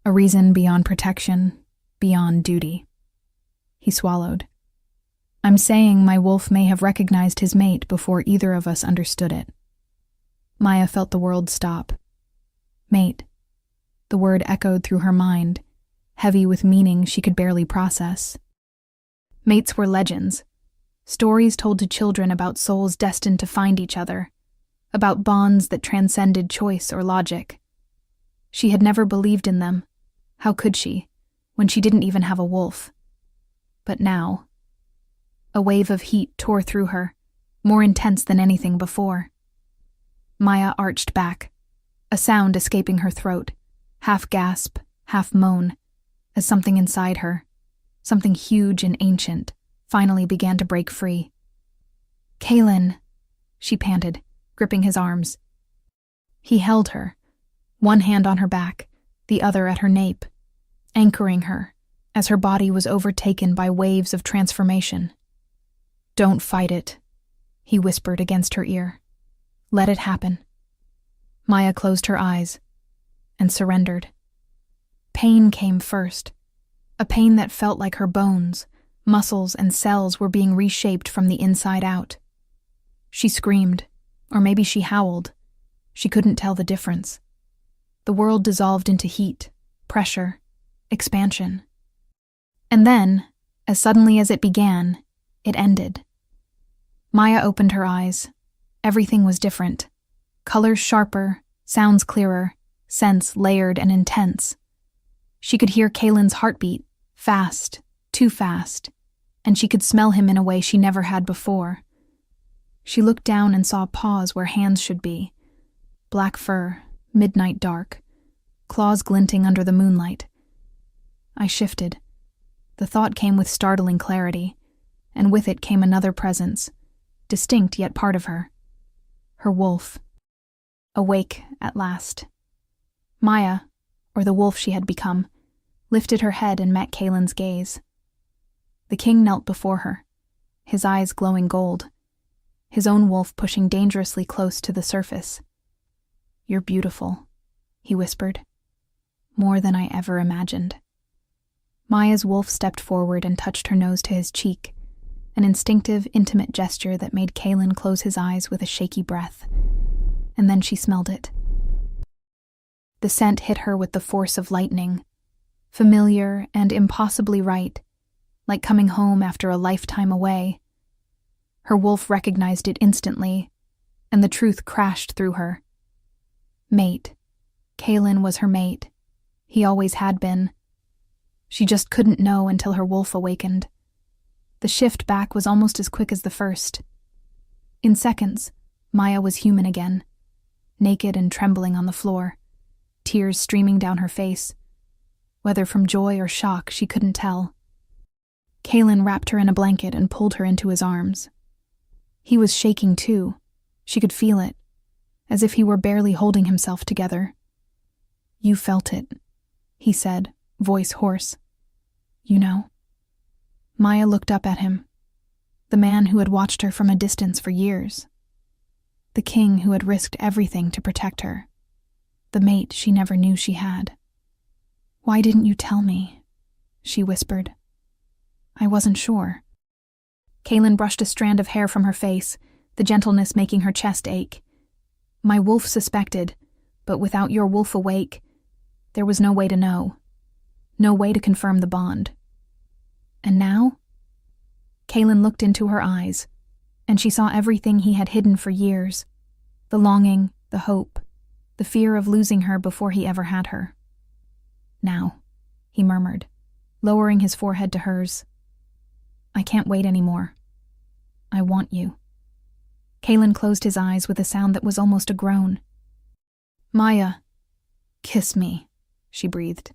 S3: A reason beyond protection, beyond duty." He swallowed. "I'm saying my wolf may have recognized his mate before either of us understood it." Maya felt the world stop. Mate. The word echoed through her mind, heavy with meaning she could barely process. Mates were legends, stories told to children about souls destined to find each other, about bonds that transcended choice or logic. She had never believed in them. How could she, when she didn't even have a wolf? But now, a wave of heat tore through her, more intense than anything before. Maya arched back, a sound escaping her throat, half gasp, half moan, as something inside her, something huge and ancient, finally began to break free. "Kalen," she panted, gripping his arms. He held her, one hand on her back, the other at her nape, anchoring her as her body was overtaken by waves of transformation. "Don't fight it," he whispered against her ear. "Let it happen." Maya closed her eyes and surrendered. Pain came first, a pain that felt like her bones, muscles, and cells were being reshaped from the inside out. She screamed, or maybe she howled. She couldn't tell the difference. The world dissolved into heat, pressure, expansion. And then, as suddenly as it began, it ended. Maya opened her eyes. Everything was different. Colors sharper, sounds clearer, scents layered and intense. She could hear Kaylin's heartbeat, fast, too fast, and she could smell him in a way she never had before. She looked down and saw paws where hands should be. Black fur, midnight dark, claws glinting under the moonlight. I shifted. The thought came with startling clarity, and with it came another presence, distinct yet part of her. Her wolf. Awake at last. Maya, or the wolf she had become, lifted her head and met Kaylin's gaze. The king knelt before her, his eyes glowing gold, his own wolf pushing dangerously close to the surface. "You're beautiful," he whispered. "More than I ever imagined." Maya's wolf stepped forward and touched her nose to his cheek, an instinctive, intimate gesture that made Kaylin close his eyes with a shaky breath. And then she smelled it. The scent hit her with the force of lightning, familiar and impossibly right, like coming home after a lifetime away. Her wolf recognized it instantly, and the truth crashed through her. Mate. Kaylin was her mate. He always had been. She just couldn't know until her wolf awakened. The shift back was almost as quick as the first. In seconds, Maya was human again, naked and trembling on the floor, tears streaming down her face. Whether from joy or shock, she couldn't tell. Kaylin wrapped her in a blanket and pulled her into his arms. He was shaking too. She could feel it, as if he were barely holding himself together. "You felt it," he said, voice hoarse. "You know?" Maya looked up at him, the man who had watched her from a distance for years, the king who had risked everything to protect her, the mate she never knew she had. "Why didn't you tell me?" she whispered. "I wasn't sure." Kaylin brushed a strand of hair from her face, the gentleness making her chest ache. "My wolf suspected, but without your wolf awake, there was no way to know. No way to confirm the bond. And now?" Kaylin looked into her eyes, and she saw everything he had hidden for years, the longing, the hope, the fear of losing her before he ever had her. "Now," he murmured, lowering his forehead to hers. "I can't wait anymore. I want you." Kaylin closed his eyes with a sound that was almost a groan. "Maya, kiss me," she breathed.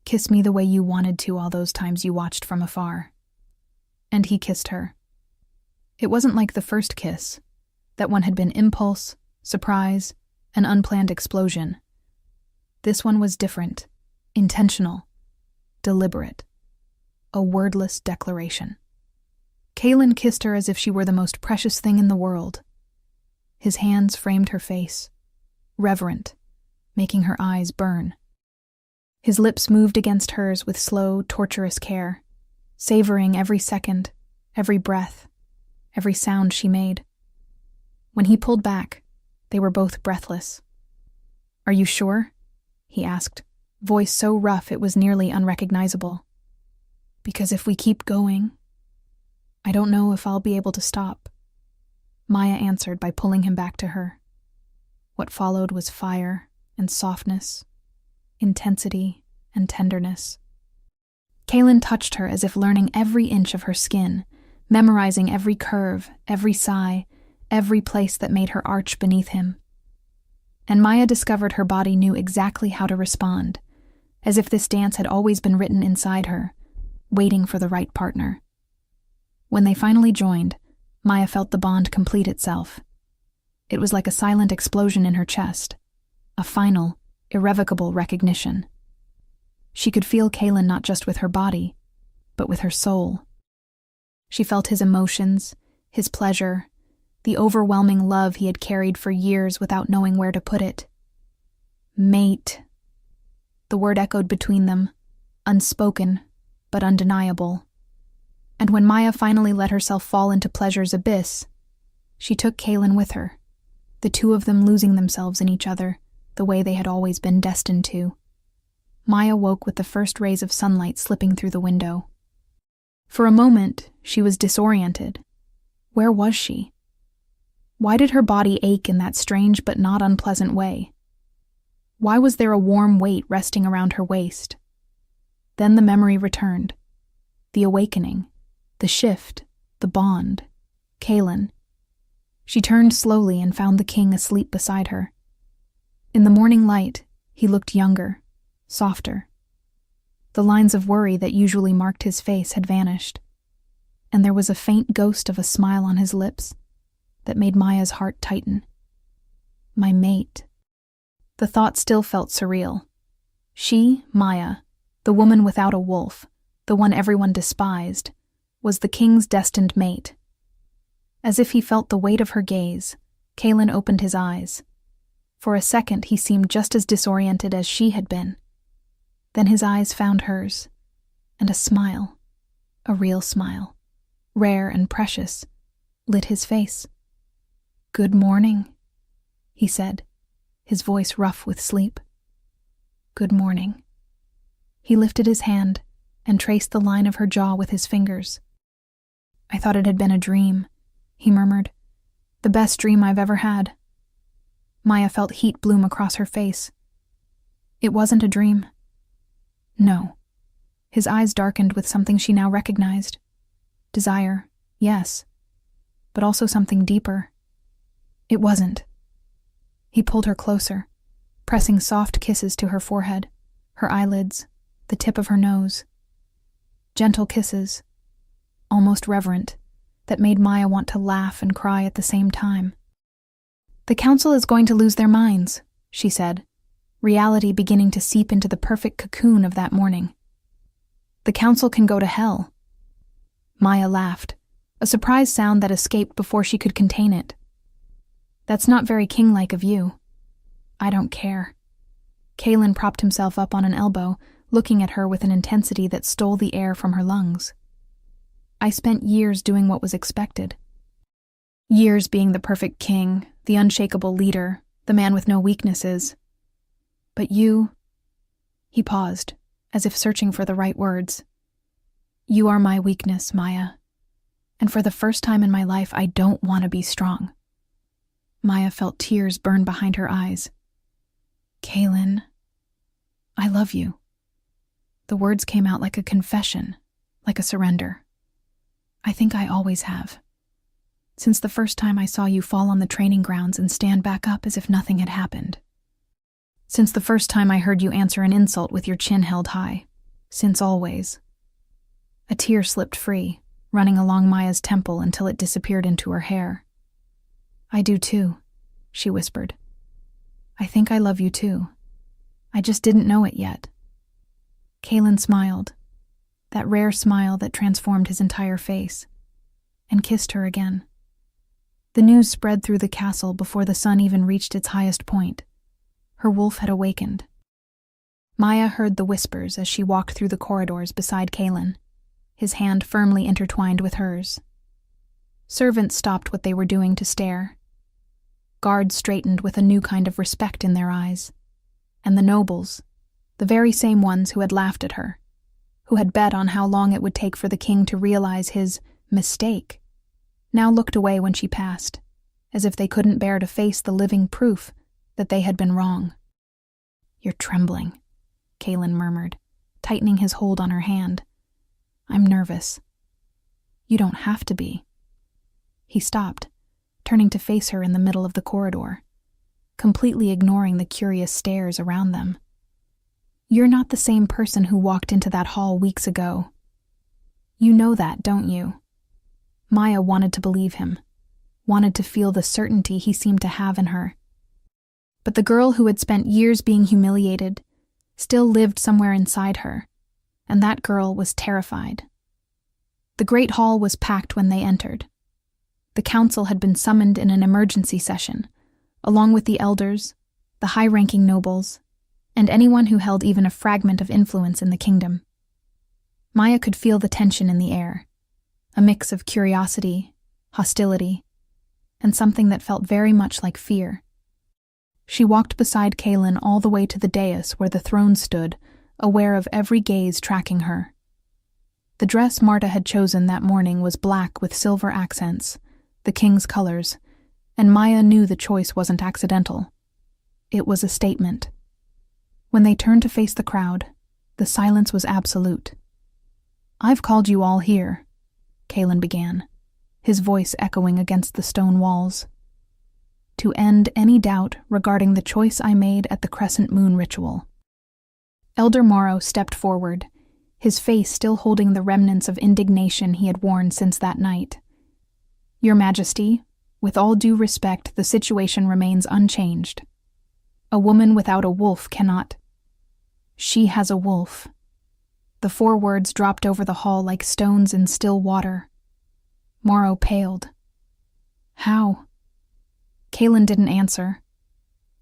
S3: "Kiss me the way you wanted to all those times you watched from afar." And he kissed her. It wasn't like the first kiss. That one had been impulse, surprise, an unplanned explosion. This one was different, intentional, deliberate. A wordless declaration. Kaylin kissed her as if she were the most precious thing in the world. His hands framed her face, reverent, making her eyes burn. His lips moved against hers with slow, torturous care, savoring every second, every breath, every sound she made. When he pulled back, they were both breathless. "Are you sure?" he asked, voice so rough it was nearly unrecognizable. "Because if we keep going, I don't know if I'll be able to stop," Maya answered by pulling him back to her. What followed was fire and softness, intensity and tenderness. Kaylin touched her as if learning every inch of her skin, memorizing every curve, every sigh, every place that made her arch beneath him. And Maya discovered her body knew exactly how to respond, as if this dance had always been written inside her, waiting for the right partner. When they finally joined, Maya felt the bond complete itself. It was like a silent explosion in her chest, a final, irrevocable recognition. She could feel Kaylin not just with her body, but with her soul. She felt his emotions, his pleasure, the overwhelming love he had carried for years without knowing where to put it. Mate. The word echoed between them, unspoken, but undeniable. And when Maya finally let herself fall into pleasure's abyss, she took Kaylin with her, the two of them losing themselves in each other, the way they had always been destined to. Maya woke with the first rays of sunlight slipping through the window. For a moment, she was disoriented. Where was she? Why did her body ache in that strange but not unpleasant way? Why was there a warm weight resting around her waist? Then the memory returned. The awakening, the shift, the bond. Kaelin. She turned slowly and found the king asleep beside her. In the morning light, he looked younger, softer. The lines of worry that usually marked his face had vanished, and there was a faint ghost of a smile on his lips that made Maya's heart tighten. My mate. The thought still felt surreal. She, Maya, the woman without a wolf, the one everyone despised, was the king's destined mate. As if he felt the weight of her gaze, Kaelin opened his eyes. For a second he seemed just as disoriented as she had been. Then his eyes found hers, and a smile, a real smile, rare and precious, lit his face. "Good morning," he said, his voice rough with sleep. "Good morning." He lifted his hand and traced the line of her jaw with his fingers. "I thought it had been a dream," he murmured. "The best dream I've ever had." Maya felt heat bloom across her face. "It wasn't a dream." "No." His eyes darkened with something she now recognized. Desire, yes, but also something deeper. "It wasn't." He pulled her closer, pressing soft kisses to her forehead, her eyelids, the tip of her nose. Gentle kisses, almost reverent, that made Maya want to laugh and cry at the same time. "The council is going to lose their minds," she said, reality beginning to seep into the perfect cocoon of that morning. "The council can go to hell." Maya laughed, a surprise sound that escaped before she could contain it. "That's not very king-like of you." "I don't care." Kaelin propped himself up on an elbow, looking at her with an intensity that stole the air from her lungs. "I spent years doing what was expected. Years being the perfect king, the unshakable leader, the man with no weaknesses. But you—" He paused, as if searching for the right words. "You are my weakness, Maya. And for the first time in my life, I don't want to be strong." Maya felt tears burn behind her eyes. "Kaelin, I love you." The words came out like a confession, like a surrender. "I think I always have. Since the first time I saw you fall on the training grounds and stand back up as if nothing had happened. Since the first time I heard you answer an insult with your chin held high. Since always." A tear slipped free, running along Maya's temple until it disappeared into her hair. "I do too," she whispered. "I think I love you too. I just didn't know it yet." Kaelin smiled, that rare smile that transformed his entire face, and kissed her again. The news spread through the castle before the sun even reached its highest point. Her wolf had awakened. Maya heard the whispers as she walked through the corridors beside Kaelin, his hand firmly intertwined with hers. Servants stopped what they were doing to stare. Guards straightened with a new kind of respect in their eyes. And the nobles, the very same ones who had laughed at her, who had bet on how long it would take for the king to realize his mistake, now looked away when she passed, as if they couldn't bear to face the living proof that they had been wrong. "You're trembling," Kaelin murmured, tightening his hold on her hand. "I'm nervous." "You don't have to be." He stopped, turning to face her in the middle of the corridor, completely ignoring the curious stares around them. "You're not the same person who walked into that hall weeks ago. You know that, don't you?" Maya wanted to believe him, wanted to feel the certainty he seemed to have in her. But the girl who had spent years being humiliated still lived somewhere inside her, and that girl was terrified. The great hall was packed when they entered. The council had been summoned in an emergency session, along with the elders, the high-ranking nobles, and anyone who held even a fragment of influence in the kingdom. Maya could feel the tension in the air, a mix of curiosity, hostility, and something that felt very much like fear. She walked beside Kaelin all the way to the dais where the throne stood, aware of every gaze tracking her. The dress Marta had chosen that morning was black with silver accents, the king's colors, and Maya knew the choice wasn't accidental. It was a statement. When they turned to face the crowd, the silence was absolute. "I've called you all here," Kaelin began, his voice echoing against the stone walls, "to end any doubt regarding the choice I made at the Crescent Moon ritual." Elder Morrow stepped forward, his face still holding the remnants of indignation he had worn since that night. "Your Majesty, with all due respect, the situation remains unchanged. A woman without a wolf cannot. She has a wolf." The 4 words dropped over the hall like stones in still water. Morrow paled. "How?" Kaelin didn't answer.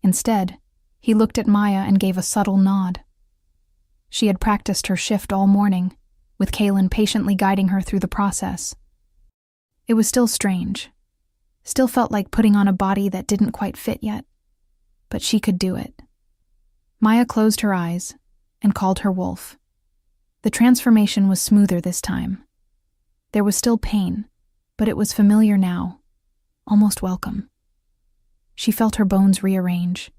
S3: Instead, he looked at Maya and gave a subtle nod. She had practiced her shift all morning, with Kaelin patiently guiding her through the process. It was still strange. Still felt like putting on a body that didn't quite fit yet. But she could do it. Maya closed her eyes and called her wolf. The transformation was smoother this time. There was still pain, but it was familiar now, almost welcome. She felt her bones rearrange,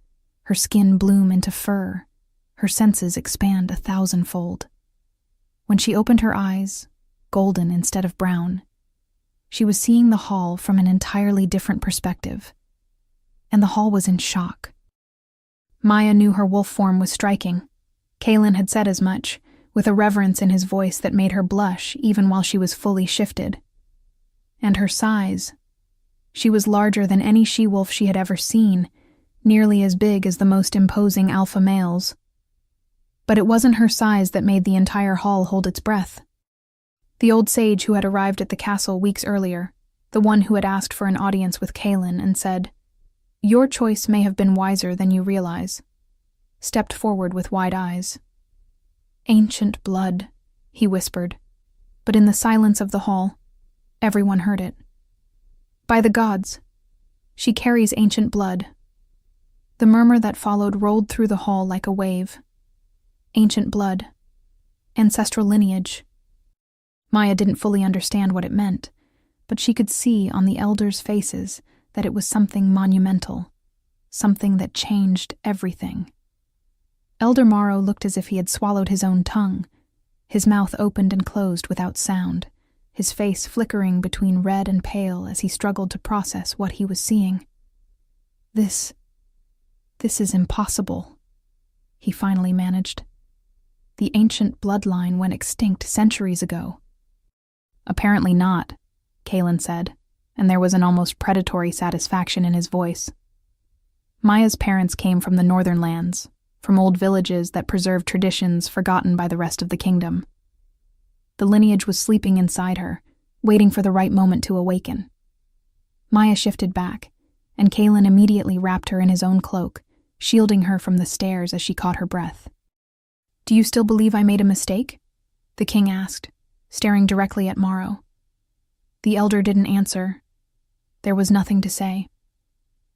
S3: her skin bloom into fur, her senses expand 1,000-fold. When she opened her eyes, golden instead of brown, she was seeing the hall from an entirely different perspective. And the hall was in shock. Maya knew her wolf form was striking. Kaelin had said as much, with a reverence in his voice that made her blush even while she was fully shifted. And her size. She was larger than any she-wolf she had ever seen, nearly as big as the most imposing alpha males. But it wasn't her size that made the entire hall hold its breath. The old sage who had arrived at the castle weeks earlier, the one who had asked for an audience with Kaelin and said, "Your choice may have been wiser than you realize," stepped forward with wide eyes. "Ancient blood," he whispered, but in the silence of the hall, everyone heard it. "By the gods, she carries ancient blood." The murmur that followed rolled through the hall like a wave. Ancient blood. Ancestral lineage. Maya didn't fully understand what it meant, but she could see on the elders' faces that it was something monumental, something that changed everything. Elder Morrow looked as if he had swallowed his own tongue. His mouth opened and closed without sound, his face flickering between red and pale as he struggled to process what he was seeing. This is impossible," he finally managed. "The ancient bloodline went extinct centuries ago." "Apparently not," Kaelin said, and there was an almost predatory satisfaction in his voice. Maya's parents came from the northern lands, from old villages that preserved traditions forgotten by the rest of the kingdom. The lineage was sleeping inside her, waiting for the right moment to awaken. Maya shifted back, and Kaelin immediately wrapped her in his own cloak, shielding her from the stares as she caught her breath. "Do you still believe I made a mistake?" the king asked, staring directly at Morrow. The elder didn't answer. There was nothing to say.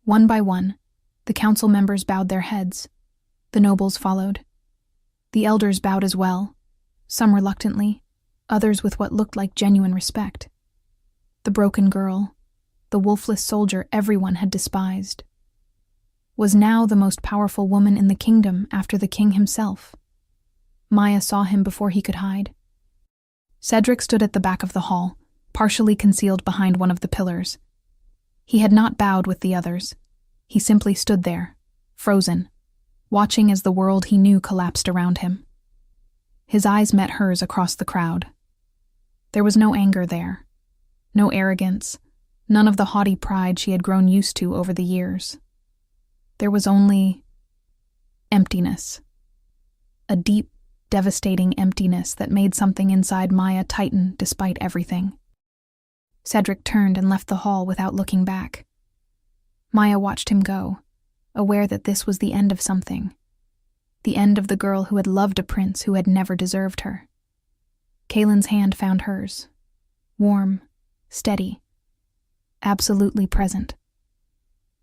S3: One by one, the council members bowed their heads. The nobles followed. The elders bowed as well, some reluctantly, others with what looked like genuine respect. The broken girl, the wolfless soldier everyone had despised, was now the most powerful woman in the kingdom after the king himself. Maya saw him before he could hide. Cedric stood at the back of the hall, partially concealed behind one of the pillars. He had not bowed with the others. He simply stood there, frozen, watching as the world he knew collapsed around him. His eyes met hers across the crowd. There was no anger there, no arrogance, none of the haughty pride she had grown used to over the years. There was only emptiness. A deep, devastating emptiness that made something inside Maya tighten despite everything. Cedric turned and left the hall without looking back. Maya watched him go, aware that this was the end of something. The end of the girl who had loved a prince who had never deserved her. Kaelin's hand found hers. Warm, steady, absolutely present.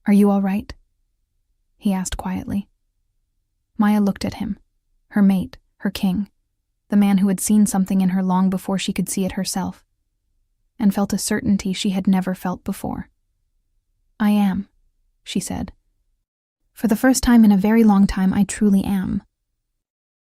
S3: "Are you all right?" he asked quietly. Maya looked at him, her mate, her king, the man who had seen something in her long before she could see it herself, and felt a certainty she had never felt before. I am, she said. For the first time in a very long time, I truly am.